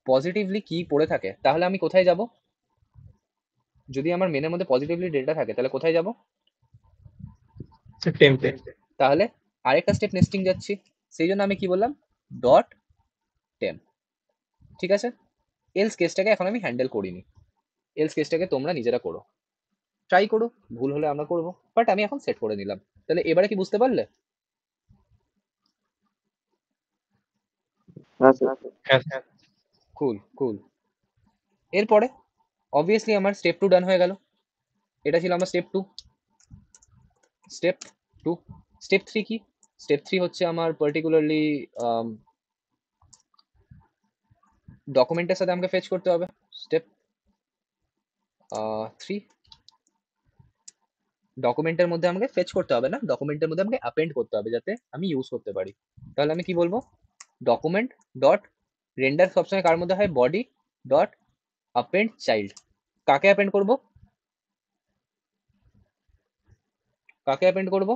পজিটিভলি কি পড়ে থাকে তাহলে আমি কোথায় যাব, যদি আমার মেনের মধ্যে পজিটিভলি ডেটা থাকে তাহলে কোথায় যাব, স্যার টেম্পে। তাহলে আরেকটা স্টেপ নেস্টিং যাচ্ছি, সেই জন্য আমি কি বললাম, ডট টেম্প। ঠিক আছে, এলস কেসটাকে এখন আমি হ্যান্ডেল করিনি, এলস কেসটাকে তোমরা নিজেরা করো, ট্রাই করো, ভুল হলে আমরা করবো, বাট আমি এখন সেট করে নিলাম। তাহলে এবারে কি বুঝতে পারলে? হ্যাঁ স্যার। হ্যাঁ স্যার। কুল কুল। এরপরে অবভিয়াসলি আমার স্টেপ 2 ডান হয়ে গেল, এটা ছিল আমার স্টেপ 2। স্টেপ 2, স্টেপ 3 কি, স্টেপ 3 হচ্ছে আমার পার্টিকুলারলি ডকুমেন্টের সাথে আমাকে ফেচ করতে হবে। স্টেপ 3, ডকুমেন্টের মধ্যে আমাকে ফেচ করতে হবে না, ডকুমেন্টের মধ্যে আমাকে অ্যাপেন্ড করতে হবে যাতে আমি ইউজ করতে পারি। তাহলে আমি কি বলবো, ডকুমেন্ট ডট রেন্ডার সবসময় কার মধ্যে হয়, বডি ডট অ্যাপেন্ড চাইল্ড। কাকে অ্যাপেন্ড করব, কাকে অ্যাপেন্ড করব,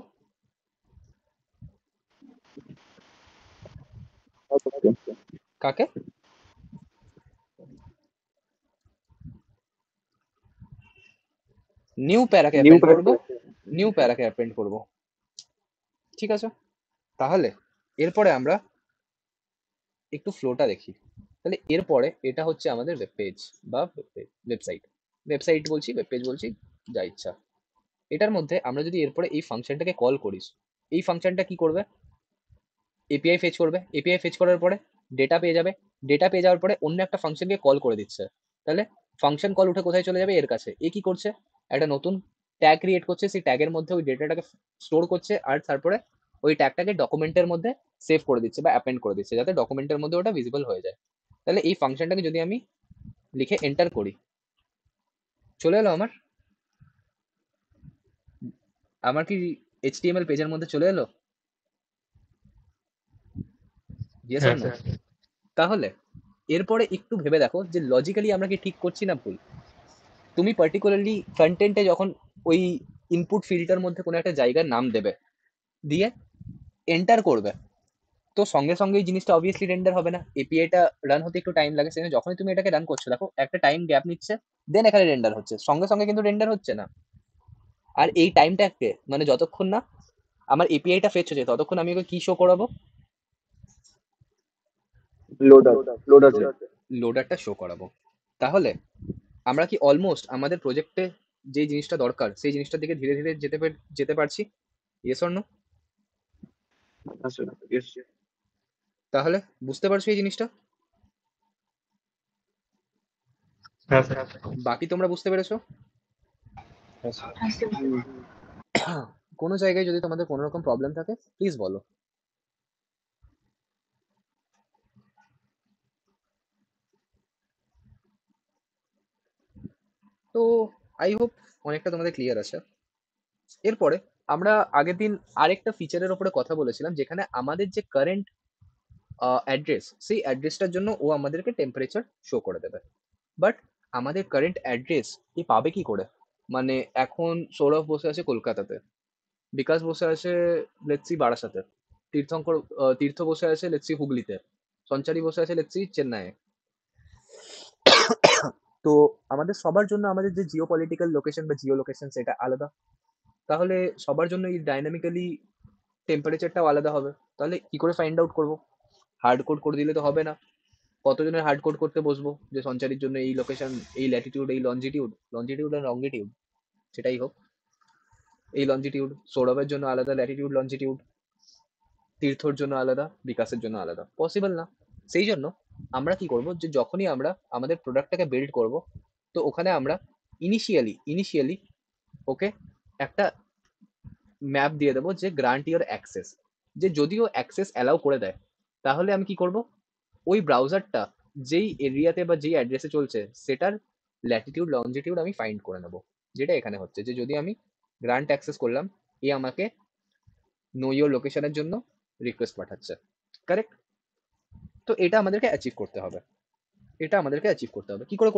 কাকে, নিউ প্যারাকে নিউ অ্যাপেন্ড করব, নিউ প্যারাকে অ্যাপেন্ড করব। ঠিক আছে, তাহলে এরপরে আমরা একটু ফ্লোটা দেখি। তাহলে এরপরে এটা হচ্ছে আমাদের ওয়েব পেজ বা ওয়েবসাইট, ওয়েবসাইট বলছি, ওয়েব পেজ বলছি, যা ইচ্ছা। এটার মধ্যে আমরা যদি এরপরে এই ফাংশনটাকে কল করিস, এই ফাংশনটা কি করবে, এপিআই ফেচ করবে, এপিআই ফেচ করার পরে ডেটা পেয়ে যাবে, ডেটা পেয়ে যাওয়ার পরে অন্য একটা ফাংশনকে কল করে দিচ্ছে। তাহলে ফাংশন কল উঠে কোথায় চলে যাবে, এর কাছে। এ কি করছে, একটা নতুন ট্যাগ ক্রিয়েট করছে, সেই ট্যাগের মধ্যে ওই ডেটাটাকে স্টোর করছে, আর তারপরে ওই ট্যাগটাকে ডকুমেন্টের মধ্যে সেভ করে দিচ্ছে বা অ্যাপেন্ড করে দিচ্ছে যাতে ডকুমেন্টের মধ্যে ওটা ভিজিবল হয়ে যায়। তাহলে এই ফাংশনটাকে যদি আমি লিখে এন্টার করি, চলে এলো আমার, আমার কি এইচটিএমএল পেজের মধ্যে চলে এলো, ইয়েস হ্যাঁ অর নো? স্যার। তাহলে এরপরে একটু ভেবে দেখো যে লজিক্যালি আমরা কি ঠিক করছি না ভুল। তুমি পার্টিকুলারলি ফ্রন্ট এন্ডে যখন ওই ইনপুট ফিল্ডটার মধ্যে কোনো একটা জায়গার নাম দেবে, দিয়ে এন্টার করবে, তো সঙ্গে সঙ্গে এই জিনিসটা অবভিয়াসলি রেন্ডার হবে না। এপিআইটা রান হতে একটু টাইম লাগে, সেখানে যখনই তুমি এটাকে রান করছো দেখো একটা টাইম গ্যাপ নিচ্ছে, দেন এখানে রেন্ডার হচ্ছে, সঙ্গে সঙ্গে কিন্তু রেন্ডার হচ্ছে না। আর এই টাইমটাকে মানে যতক্ষণ না আমার এপিআইটা ফেচ হচ্ছে ততক্ষণ আমি ওকে কি শো করাবো? লোডার যে লোডারটা শো করাবো। তাহলে আমরা কি অলমোস্ট আমাদের প্রজেক্টে যে জিনিসটা দরকার সেই জিনিসটার দিকে ধীরে ধীরে যেতে পারছি? Yes or no? আসলে yes. তাহলে বুঝতে পারছো এই জিনিসটা? হ্যাঁ স্যার। বাকি তোমরা বুঝতে পেরেছো? হ্যাঁ স্যার। হুম, কোনো জায়গায় যদি তোমাদের কোনো রকম প্রবলেম থাকে প্লিজ বলো। তো আই হোপ অনেকটা তোমাদের ক্লিয়ার আছে। এরপরে আমরা আগের দিন আরেকটা ফিচারের ওপরে কথা বলেছিলাম, যেখানে আমাদের যে কারেন্ট অ্যাড্রেস, সেই অ্যাড্রেসটার জন্য ও আমাদেরকে টেম্পারেচার শো করে দেবে। বাট আমাদের কারেন্ট অ্যাড্রেস এ পাবে কি করে? মানে এখন সৌরভ বসে আছে কলকাতাতে, বিকাশ বসে আছে লেটসি বারাসাতে, তীর্থ বসে আছে লেটসি হুগলিতে, সঞ্চারী বসে আছে লেটসি চেন্নাইয়ে। তো আমাদের সবার জন্য আমাদের যে জিও পলিটিক্যাল লোকেশন বা জিও লোকেশন সেটা আলাদা। তাহলে সবার জন্য এই ডাইনামিক্যালি টেম্পারেচারটাও আলাদা হবে। তাহলে কি করে ফাইন্ড আউট করবো? হার্ড কোড করে দিলে তো হবে না। কতজনের হার্ড কোড করতে বসবো যে সঞ্চারীর জন্য এই লোকেশন, এই ল্যাটিটিউড, এই লঞ্জিটিউড আর লঙ্গিটিউড সেটাই হোক, এই লঞ্জিটিউড, সৌরভের জন্য আলাদা ল্যাটিটিউড লঞ্জিটিউড, তীর্থর জন্য আলাদা, বিকাশের জন্য আলাদা, পসিবল না। সেই জন্য আমরা কি করব, যে যখনই আমরা আমাদের প্রোডাক্টটাকে বিল্ড করব, তো ওখানে আমরা ইনিশিয়ালি ওকে একটা ম্যাপ দিয়ে দেবো যে গ্রান্ট ইওর অ্যাক্সেস, যে যদিও অ্যাক্সেস অ্যালাউ করে দেয়, তাহলে আমি কি করব, ওই ব্রাউজারটা যেই এরিয়াতে বা যেই অ্যাড্রেসে চলছে সেটার ল্যাটিটিউড লঞ্জিটিউড আমি ফাইন্ড করে নেব। যেটা এখানে হচ্ছে, যে যদি আমি গ্রান্ট অ্যাক্সেস করলাম, এ আমাকে নো ইওর লোকেশনের জন্য রিকোয়েস্ট পাঠাচ্ছে, কারেক্ট? তো এটা আমাদেরকে অ্যাচিভ করতে হবে। কি করে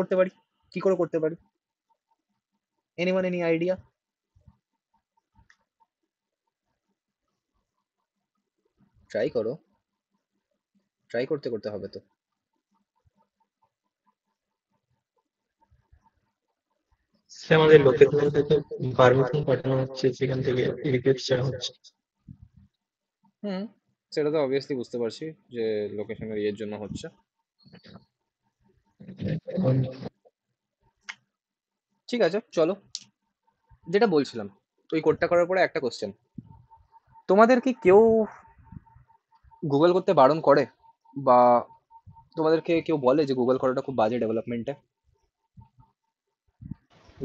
করতে পারি? Anyone any idea? ট্রাই করতে হবে তো। সে আমাদের লোকেশন থেকে পারমিশন পাঠানো হচ্ছে, সেখান থেকে রিকোয়েস্ট চাওয়া হচ্ছে। হুম, সেটা তো অবভিয়াসলি বুঝতে পারছি যে লোকেশনের ইয়ের জন্য হচ্ছে। ঠিক আছে, চলো, যেটা বলছিলাম, তো এই কোডটা করার পরে একটা কোশ্চেন, তোমাদের কি কেউ গুগল করতে বারণ করে, বা তোমাদেরকে কেউ বলে যে গুগল করাটা খুব বাজে ডেভেলপমেন্টে?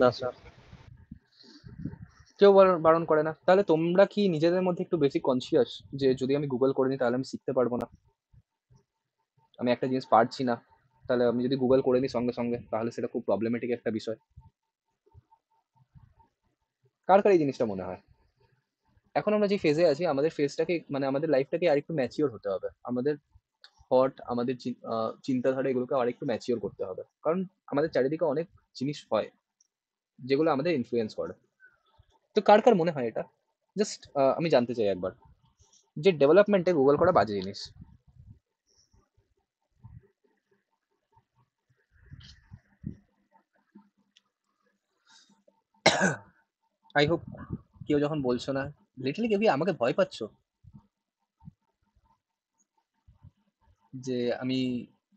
না স্যার। কেউ বারণ করে না? তাহলে তোমরা কি নিজেদের মধ্যে একটু বেশি কনসিয়াস যে যদি আমি গুগল করে নিই তাহলে আমি শিখতে পারবো না, আমি একটা জিনিস পারছি না, তাহলে আমি যদি গুগল করে নিই সঙ্গে সঙ্গে তাহলে সেটা খুব প্রবলেমেটিক একটা বিষয়? কার কার এই জিনিসটা মনে হয়? এখন আমরা যে ফেজে আছি, আমাদের ফেজটাকে মানে আমাদের লাইফটাকে আরেকটু ম্যাচিওর হতে হবে, আমাদের থট, আমাদের চিন্তাধারা এগুলোকে আরেকটু ম্যাচিওর করতে হবে, কারণ আমাদের চারিদিকে অনেক জিনিস হয় যেগুলো আমাদের ইনফ্লুয়েন্স করে। তো কার কার মনে হয় এটা? জাস্ট আমি জানতে চাই একবার, যে ডেভেলপমেন্টে গুগল করা বাজে জিনিস। আই হোপ কেউ যখন বলছো না, লিটারলি কেউ কি আমাকে ভয় পাচ্ছ যে আমি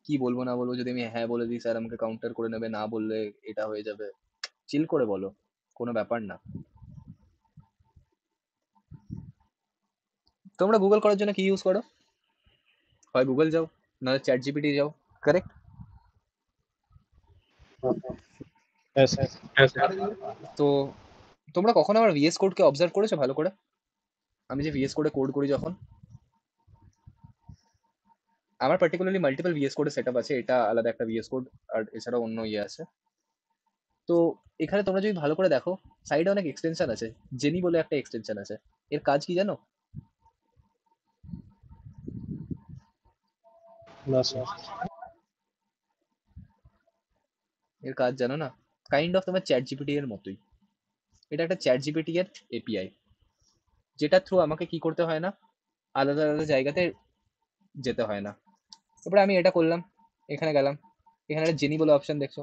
কি বলবো না বলবো, যদি আমি হ্যাঁ বলে দিই স্যার আমাকে কাউন্টার করে নেবে, না বললে এটা হয়ে যাবে? চিল করে বলো, কোনো ব্যাপার না। তোমরা গুগল করার জন্য কি ইউজ করো? হয় গুগল যাও, নাহলে চ্যাট জিপিটি যাও, কারেক্ট? হ্যাঁ স্যার। হ্যাঁ স্যার। তো তোমরা কখনো আমার ভিএস কোডকে অবজার্ভ করেছো ভালো করে? আমি যে ভিএস কোডে কোড করি যখন, আমার পার্টিকুলারলি মাল্টিপল ভিএস কোডের সেট আছে, এটা আলাদা একটা ভিএস কোড, আর এছাড়াও অন্য ইয়ে আছে। তো এখানে তোমরা যদি ভালো করে দেখো, সাইডে অনেক এক্সটেনশন আছে, জেনি বলে একটা এক্সটেনশন আছে, এর কাজ কি জানো? না স্যার। এর কাজ জানো না? কাইন্ড অফ তোমার চ্যাট জিপিটি এর মতোই। এটা একটা চ্যাট জিপিটি এর এপিআই, যেটা থ্রু আমাকে কি করতে হয় না, আলাদা আলাদা জায়গাতে যেতে হয় না। এবারে আমি এটা করলাম, এখানে গেলাম, এখানে একটা জেনি বলে অপশন দেখছো,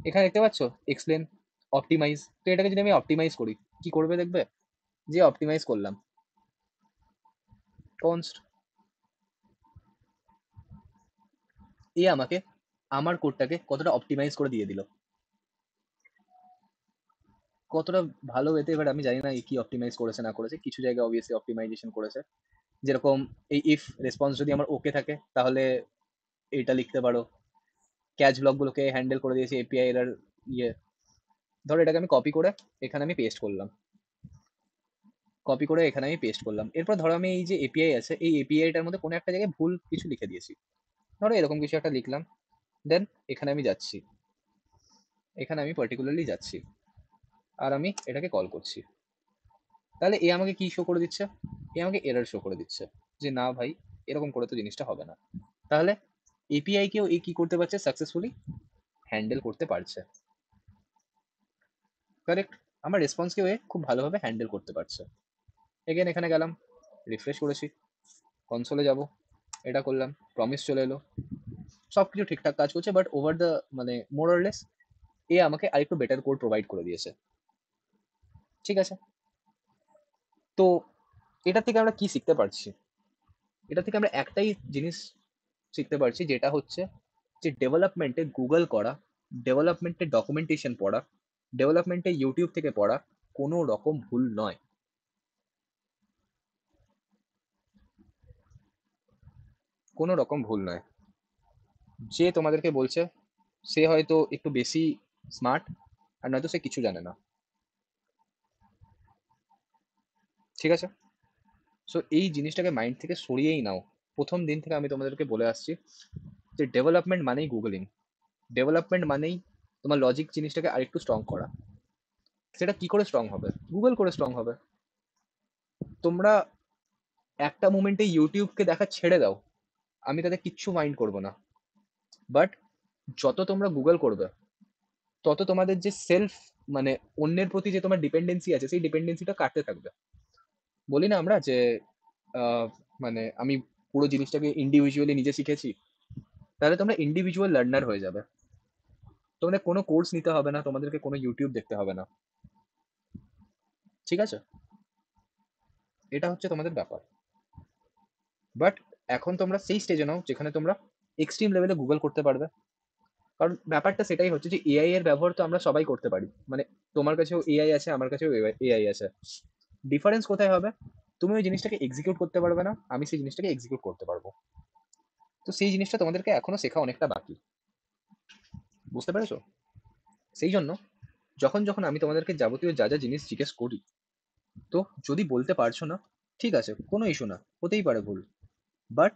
এখানে দেখতে পাচ্ছ এক্সপ্লেন, অপটিমাইজ। তো এটাকে যদি আমি অপটিমাইজ করি, কি করবে দেখবে, যে অপটিমাইজ করলাম কনস্ট, এ আমাকে আমার কোডটাকে কতটা অপটিমাইজ করে দিয়ে দিল, কতটা ভালো এতে। এবার আমি জানি না এ কি অপটিমাইজ করেছে না করেছে, কিছু জায়গায় অবভিয়াসলি অপটিমাইজেশন করেছে। যেরকম এই ইফ রেসপন্স যদি আমার ওকে থাকে তাহলে এটা লিখতে পারো, ক্যাচ ব্লকগুলোকে হ্যান্ডেল করে দিয়েছে এপিআই এর ইয়ে। ধরো এটাকে আমি কপি করে এখানে আমি পেস্ট করলাম, কপি করে এখানে আমি পেস্ট করলাম। এরপর ধরো আমি এই যে এপিআই আছে, এই এপিআইটার মধ্যে কোনো একটা জায়গায় ভুল কিছু লিখে দিয়েছি, ধরো এরকম কিছু একটা লিখলাম। দেন এখানে আমি যাচ্ছি, এখানে আমি পার্টিকুলারলি যাচ্ছি, আর আমি এটাকে কল করছি। তাহলে এ আমাকে কি শো করে দিচ্ছে, এ আমাকে এরর শো করে দিচ্ছে যে না ভাই, এরকম করে তো জিনিসটা হবে না। তাহলে এপিআই কেও এ কি করতে পারছে, সাকসেসফুলি হ্যান্ডেল করতে পারছে। কারেক্ট, আমার রেসপন্সকেও এ খুব ভালোভাবে হ্যান্ডেল করতে পারছে। এগেন এখানে গেলাম, রিফ্রেশ করেছি, কনসোলে যাব, এটা করলাম, প্রমিস চলে এলো, সব কিছু ঠিকঠাক কাজ করছে। বাট ওভার দ্য মানে মোর অর লেস এ আমাকে আরেকটু বেটার কোড প্রোভাইড করে দিয়েছে। ঠিক আছে, তো এটা থেকে আমরা কি শিখতে পারছি, এটা থেকে আমরা একটাই জিনিস শিখতে পারছি, যেটা হচ্ছে যে ডেভেলপমেন্টে গুগল করা, ডেভেলপমেন্টে ডকুমেন্টেশন পড়া, ডেভেলপমেন্টে ইউটিউব থেকে পড়া কোনো রকম ভুল নয়। কোনো রকম ভুল নয়। যে তোমাদেরকে বলছে সে হয়তো একটু বেশি স্মার্ট, আর নয়তো সে কিছু জানে না। ঠিক আছে, সো এই জিনিসটাকে মাইন্ড থেকে সরিয়েই নাও। প্রথম দিন থেকে আমি তোমাদেরকে বলে আসছি যে ডেভেলপমেন্ট মানেই গুগলিং, ডেভেলপমেন্ট মানেই তোমার লজিক জিনিসটাকে আরেকটু স্ট্রং করা। সেটা কি করে স্ট্রং হবে, গুগল করে স্ট্রং হবে। তোমরা একটা মোমেন্টে ইউটিউবকে দেখা ছেড়ে দাও, আমি তাতে কিচ্ছু মাইন্ড করবো না। বাট যত তোমরা গুগল করবে, তত তোমাদের যে সেলফ মানে অন্যের প্রতি যে তোমার ডিপেন্ডেন্সি আছে, সেই ডিপেন্ডেন্সিটা কাটতে থাকবে। বলি না আমরা যে আহ, মানে আমি পুরো জিনিসটাকে ইন্ডিভিজুয়ালি নিজে শিখেছি, তাহলে তোমরা ইন্ডিভিজুয়াল লার্নার হয়ে যাবে। তোমাদের কোনো কোর্স নিতে হবে না, তোমাদেরকে কোনো ইউটিউব দেখতে হবে না। ঠিক আছে, এটা হচ্ছে তোমাদের ব্যাপার। বাট এখন তোমরা সেই স্টেজে নাও যেখানে তোমরা এক্সট্রিম লেভেলে গুগল করতে পারবে। কারণ ব্যাপারটা সেটাই হচ্ছে যে এআই এর ব্যবহার তো আমরা সবাই করতে পারি, মানে তোমার কাছেও এআই আছে, আমার কাছেও এআই আছে। ডিফারেন্স কোথায় হবে, তুমি ওই জিনিসটাকে এক্সিকিউট করতে পারবে না, আমি সেই জিনিসটাকে এক্সিকিউট করতে পারবো। তো সেই জিনিসটা তোমাদেরকে এখনো শেখা অনেকটা বাকি, বুঝতে পেরেছো? সেই জন্য যখন যখন আমি তোমাদেরকে যাবতীয় যা যা জিনিস জিজ্ঞেস করি, তো যদি বলতে পারছো না, ঠিক আছে, কোনো ইস্যু না, হতেই পারে ভুল। But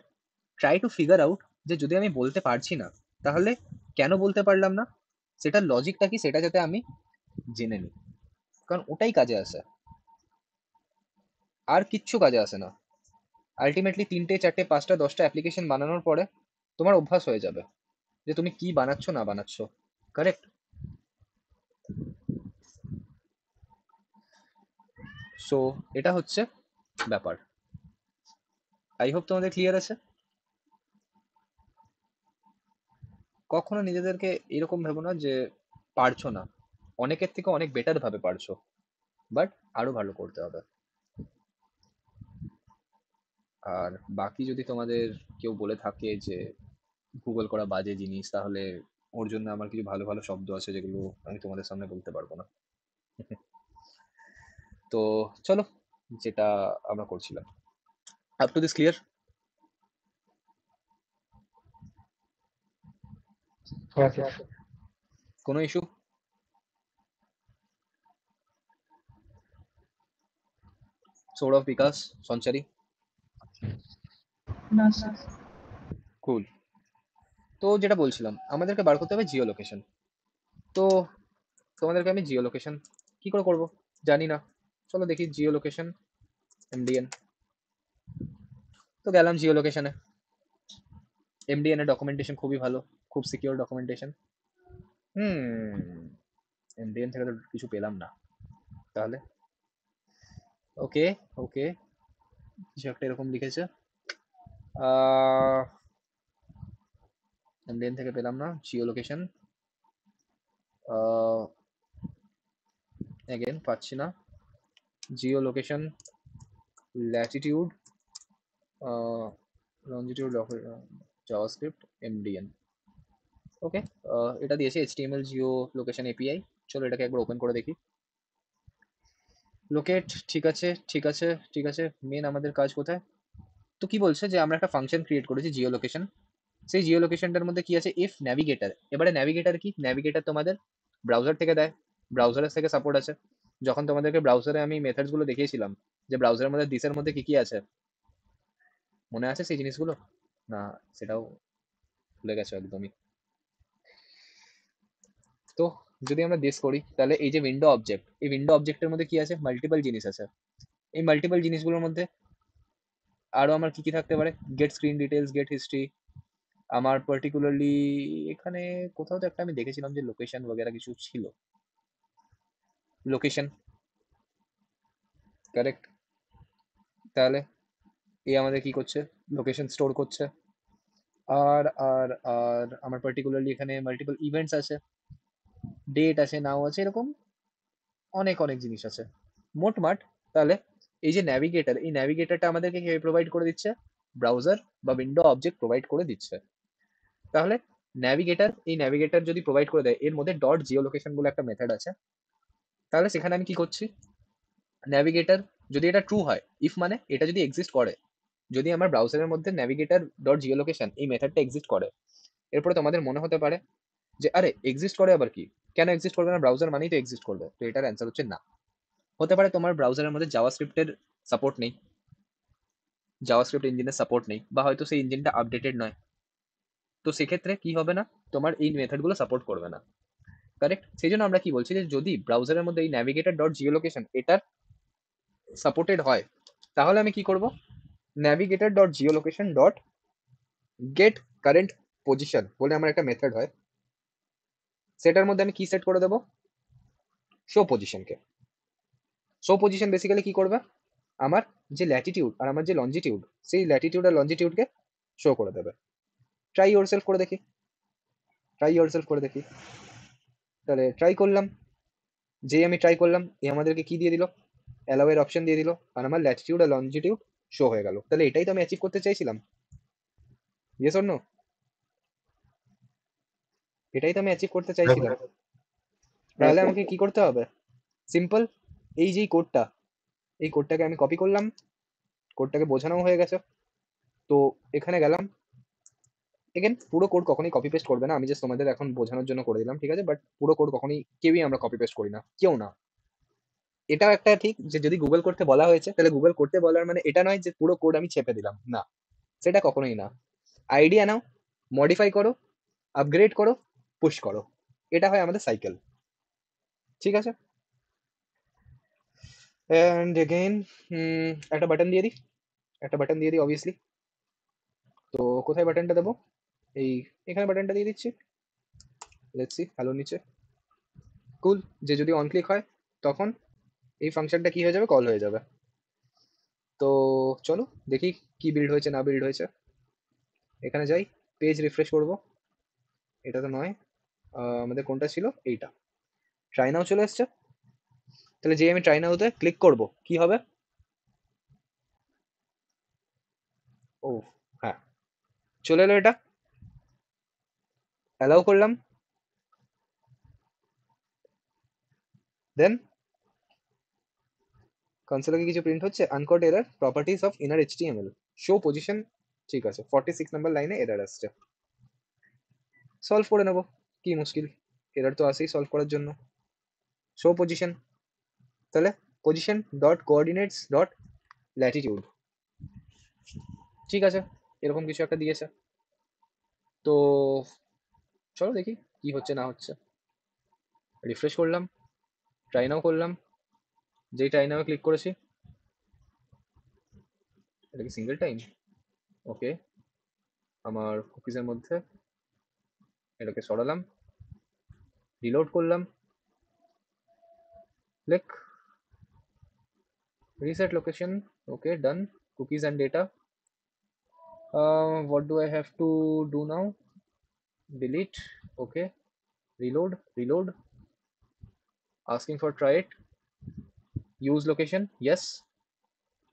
try to figure out যে যদি আমি বলতে পারছি না, তাহলে কেন বলতে পারলাম না, সেটার লজিকটা কি, সেটা যাতে আমি জেনে নিই। কারণ ওটাই কাজে আসে, আর কিচ্ছু কাজে আসে না। আলটিমেটলি 3টে 4টে 5টা 10টা অ্যাপ্লিকেশন বানানোর পরে তোমার অভ্যাস হয়ে যাবে যে তুমি কি বানাচ্ছ না বানাচ্ছ। কারেক্ট, সো এটা হচ্ছে ব্যাপার। আই হোপ তোমাদের ক্লিয়ার আছে। কখনো নিজেদেরকে এরকম ভেবো না যে পারছো না, অনেকের থেকে অনেক বেটার ভাবে পারছো, বাট আরো ভালো করতে হবে। আর বাকি যদি তোমাদের কেউ বলে থাকে যে গুগল করা বাজে জিনিস, তাহলে ওর জন্য আমার কিছু ভালো ভালো শব্দ আছে যেগুলো আমি তোমাদের সামনে বলতে পারবো না। তো চলো, যেটা আমরা করছিলাম, আপ টু দিস ক্লিয়ার? হ্যাঁ স্যার। কোনো ইস্যু? সৌরভ, বিকাশ, সঞ্চারী? না স্যার। কুল। তো যেটা বলছিলাম, আমাদেরকে বার করতে হবে জিও লোকেশন। তো তোমাদেরকে আমি জিও লোকেশন কি করে করব জানি না, চলো দেখি জিও লোকেশন এমডিএন। তো গেলাম জিও লোকেশনে, এমডিএন এর ডকুমেন্টেশন খুবই ভালো, খুব সিকিউর ডকুমেন্টেশন। এমডিএন থেকে তো কিছু পেলাম না তাহলে। ওকে ওকে, কিছু একটা এরকম লিখেছে। এমডিএন থেকে পেলাম না। জিও লোকেশন এগেন পাচ্ছি না। Geolocation, latitude, longitude, JavaScript, MDN. Okay, এটা দিয়েছে এইচটিএমএল জিও লোকেশন এপিআই। চলো এটাকে একবার ওপেন করে দেখি। লোকেট, ঠিক আছে ঠিক আছে ঠিক আছে। মেন আমাদের কাজ কোথায়? তো কি বলছে যে আমরা একটা ফাংশন ক্রিয়েট করেছি জিও লোকেশন। সেই জিও লোকেশনটার মধ্যে কি আছে? ইফ ন্যাভিগেটার। এবারে ন্যাভিগেটার কি? ন্যাভিগেটার তোমাদের ব্রাউজার থেকে দেয়, ব্রাউজারের থেকে সাপোর্ট আছে। যখন তোমাদেরকে ব্রাউজারে আমি মেথডস গুলো দেখিয়েছিলাম যে ব্রাউজারের মধ্যে দিসের মধ্যে কি কি আছে, মনে আছে সেই জিনিসগুলো? না সেটাও ভুলে গেছো একদমই। তো যদি আমরা দিস করি তাহলে এই যে উইন্ডো অবজেক্ট, এই উইন্ডো অবজেক্টের মধ্যে কি আছে? মাল্টিপল জিনিস আছে। এই মাল্টিপল জিনিসগুলোর মধ্যে আরো আমার কি কি থাকতে পারে? Get screen details, get history. আমার পার্টিকুলারলি এখানে কোথাও তো একটা আমি দেখেছিলাম যে লোকেশন বগেরা কিছু ছিল। Location, correct. তাহলে এই আমাদের কি করছে? লোকেশন স্টোর করছে। আর আর আর আমার পার্টিকুলারলি এখানে মাল্টিপল ইভেন্টস আছে, ডেট আছে, নাও আছে, এরকম অনেক অনেক জিনিস আছে মোটমাট। তাহলে এই যে ন্যাভিগেটর, এই ন্যাভিগেটরটা আমাদেরকে কে প্রোভাইড করে দিচ্ছে? ব্রাউজার বা উইন্ডো অবজেক্ট প্রোভাইড করে দিচ্ছে। তাহলে ন্যাভিগেটর, এই ন্যাভিগেটর যদি প্রোভাইড করে দেয়, এর মধ্যে ডট জিও লোকেশন বলে একটা মেথড আছে। তাহলে সেখানে আমি কি করছি? ন্যাভিগেটর যদি এটা ট্রু হয়, ইফ মানে এটা যদি এক্সিস্ট করে, যদি আমার ব্রাউজারের মধ্যে ন্যাভিগেটর ডট জিও লোকেশন এই মেথডটা এক্সিস্ট করে, এরপরে তোমাদের মনে হতে পারে যে আরে এক্সিস্ট করে আবার কি, কেন এক্সিস্ট করবে না? ব্রাউজার মানেই তো এক্সিস্ট করবে। তো এটার অ্যান্সার হচ্ছে না। হতে পারে তোমার ব্রাউজারের মধ্যে জাভাস্ক্রিপ্টের সাপোর্ট নেই, জাভাস্ক্রিপ্ট ইঞ্জিনের সাপোর্ট নেই, বা হয়তো সেই ইঞ্জিনটা আপডেটেড নয়। তো সেক্ষেত্রে কি হবে না? তোমার এই মেথডগুলো সাপোর্ট করবে না, কারেক্ট। সেই জন্য আমরা কি বলছি যে যদি ব্রাউজারের মধ্যে এই ন্যাভিগেটর ডট জিও লোকেশন এটার সাপোর্টেড হয়, তাহলে আমি কি করব? Navigator dot Jio location dot gate current position বলে আমার একটা মেথড হয়, সেটার মধ্যে আমি কি সেট করে দেবো? শো পজিশনকে। শো পজিশন বেসিক্যালি কি করবে? আমার যে ল্যাটিটিউড আর আমার যে লঞ্জিটিউড, সেই ল্যাটিটিউড আর লঞ্জিটিউডকে শো করে দেবে। ট্রাই ইয়োর সেলফ করে দেখি, ট্রাই ইয়োর সেলফ করে দেখি। তাহলে ট্রাই করলাম, যেই আমি ট্রাই করলাম এ আমাদেরকে কি দিয়ে দিল? অ্যালাউ এর অপশন দিয়ে দিল, আর আমার ল্যাটিটিউড আর লঞ্জিটিউড শো হয়ে গেল। তাহলে এটাই তো আমি অ্যাচিভ করতে চাইছিলাম, ইয়েস অর নো? এটাই তো আমি অ্যাচিভ করতে চাইছিলাম। তাহলে আমাকে কি করতে হবে? সিম্পল, এই যে কোডটা, এই কোডটাকে আমি কপি করলাম, কোডটাকে বোঝানো হয়ে গেছে। তো এখানে গেলাম, এগেন পুরো কোড কখনোই কপি পেস্ট করবে না, আমি জাস্ট তোমাদের এখন বোঝানোর জন্য করে দিলাম, ঠিক আছে? বাট পুরো কোড কখনোই কেউই আমরা কপি পেস্ট করি না, কেউ না। এটাও একটা ঠিক যে যদি গুগল করতে বলা হয়েছে, তাহলে গুগল করতে বলার মানে এটা নয় যে পুরো কোড আমি ছেপে দিলাম, না, সেটা কখনোই না। আইডিয়া নাও, মডিফাই করো, আপগ্রেড করো, পুশ করো, এটা হয় আমাদের সাইকেল, ঠিক আছে? অ্যান্ড এগেইন একটা বাটন দিয়ে দিই, একটা বাটন দিয়ে দিই অবভিয়াসলি। তো কোথায় বাটনটা দেবো? এই এখানে বাটনটা দিয়ে দিচ্ছি। লেটস সি, হ্যালো নিচে, কুল। যে যদি অন ক্লিক হয় তখন এই ফাংশনটা কি হয়ে যাবে? কল হয়ে যাবে। তো চলো দেখি কি বিল্ড হয়েছে না বিল্ড হয়েছে। এখানে যাই, পেজ রিফ্রেশ করব, এটা তো নয়, আমাদের কোনটা ছিল? এইটা। ট্রাই নাও চলে এসছে। তাহলে যে আমি ট্রাই নাওতে ক্লিক করব, কি হবে? ও হ্যাঁ, চলে এলো এটা। অ্যালাউ করলাম, দেন কনসোলে কিছু প্রিন্ট হচ্ছে, uncaught error, properties of inner HTML, show position, ঠিক আছে। 46 নাম্বার লাইনে এরর আসছে, সলভ করে নেব, কি মুশকিল, এরর তো আসেই সলভ করার জন্য। শো পজিশন, তাহলে position dot coordinates dot Latitude, ঠিক আছে, এরকম কিছু একটা দিয়েছে। তো চলো দেখি কি হচ্ছে না হচ্ছে। রিফ্রেশ করলাম, ট্রাই নাও করলাম, যেই ট্রাই নাও ক্লিক করেছি, এটা কি সিঙ্গেল টাইম? ওকে, আমার কুকিজের মধ্যে এটাকে সরালাম, রিলোড করলাম, click, reset location, okay, done. Cookies and data. What do I have to do now? Delete, okay, reload, asking for try it, use location, yes,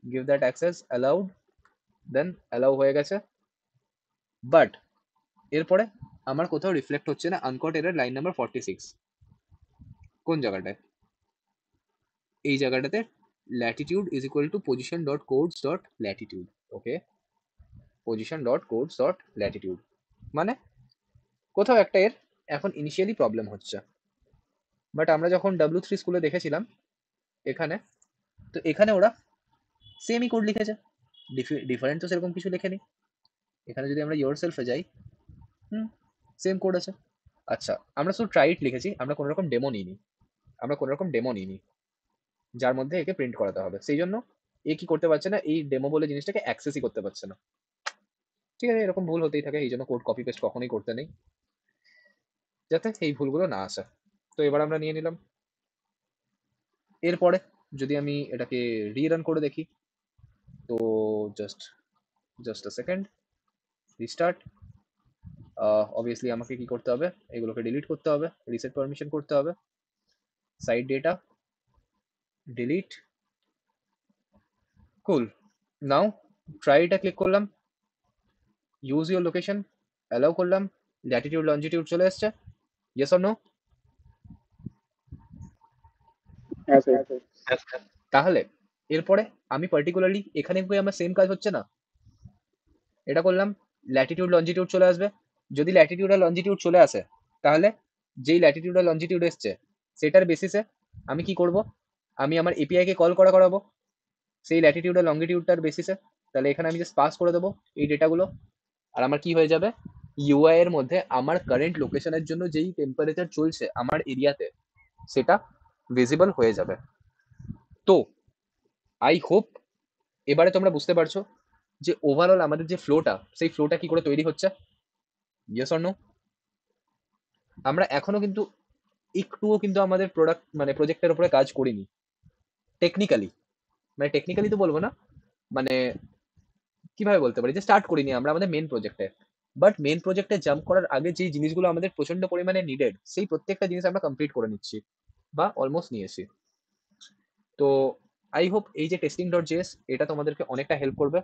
give that access, allowed, then allow হয়ে গেছে। But এরপরে আমার কোথাও reflect হচ্ছে না আনকট error line number 46। কোন জায়গাটায়? এই জায়গাটাতে Latitude is equal to position dot codes dot Latitude, okay, position dot codes dot Latitude, মানে কোথাও একটা এর এখন ইনিশিয়ালি প্রবলেম হচ্ছে। বাট আমরা যখন W3 স্কুলে দেখেছিলাম এখানে, তো এখানে ওরা সেমই কোড লিখেছে, ডিফারেন্ট তো সেরকম কিছু লেখেনি। এখানে যদি আমরা ইয়োর সেলফে যাই, সেম কোড আছে। আচ্ছা, আমরা শুধু ট্রাই ইট লিখেছি, আমরা কোনো রকম ডেমো নিইনি যার মধ্যে একে প্রিন্ট করাতে হবে। সেই জন্য এ কি করতে পারছে না, এই ডেমো বলে জিনিসটাকে অ্যাক্সেসই করতে পারছে না। ঠিক আছে, এরকম ভুল হতেই থাকে, এই জন্য কোড কপি পেস্ট কখনোই করতে নেই, যাতে এই ভুলগুলো না আসে। তো এবার আমরা নিয়ে নিলাম। এরপরে যদি আমি এটাকে রিরান করে দেখি, তো জাস্ট আ সেকেন্ড, রিস্টার্ট। অবভিয়াসলি আমাকে কি করতে হবে, এগুলোকে ডিলিট করতে হবে, রিসেট পারমিশন করতে হবে, সাইড ডেটা ডিলিট, কুল। নাও ট্রাই এটা ক্লিক করলাম, ইউজ ইউর লোকেশন অ্যালাউ করলাম, ল্যাটিটিউড লঞ্জিটিউড চলে এসছে, ইয়েস অর নো? হ্যাঁ স্যার। তাহলে এরপরে আমি পার্টিকুলারলি এখানে গিয়ে আমার সেম কাজ হচ্ছে না, এটা করলাম, ল্যাটিটিউড লঞ্জিটিউড চলে আসবে। যদি ল্যাটিটিউড আর লঞ্জিটিউড চলে আসে, তাহলে যেই ল্যাটিটিউড আর লঞ্জিটিউড এসছে সেটার বেসিসে আমি কি করব, আমি আমার এপিআই কে কল করাবো সেই ল্যাটিটিউড আর লঙ্গিটিউডটার বেসিসে। তাহলে এখানে আমি জাস্ট পাস করে দেবো এই ডেটাগুলো, আর আমার কি হয়ে যাবে, ইউআই এর মধ্যে আমার কারেন্ট লোকেশনের জন্য যেই টেম্পারেচার চলছে আমার এরিয়াতে সেটা ভিজিবল হয়ে যাবে। তো আই হোপ এবারে তোমরা বুঝতে পারছো যে ওভারঅল আমাদের যে ফ্লোটা, সেই ফ্লোটা কি করে তৈরি হচ্ছে, ইয়েস অর নো? আমরা এখনো কিন্তু একটুও কিন্তু আমাদের প্রোডাক্ট মানে প্রজেক্টের উপরে কাজ করিনি টেকনিক্যালি, মানে টেকনিক্যালি তো বলবো না, মানে কিভাবে বলতে পারি, যে স্টার্ট করিনি আমরা আমাদের মেন প্রজেক্টে। বাট মেন প্রজেক্টে জাম্প করার আগে যেই জিনিসগুলো আমাদের প্রচন্ড পরিমাণে নিডেড, সেই প্রত্যেকটা জিনিস আমরা কমপ্লিট করে নিচ্ছি বা অলমোস্ট নিয়েছি। তো আই হোপ এই যে টেস্টিং ডট জেএস এটা তোমাদেরকে অনেকটা হেল্প করবে।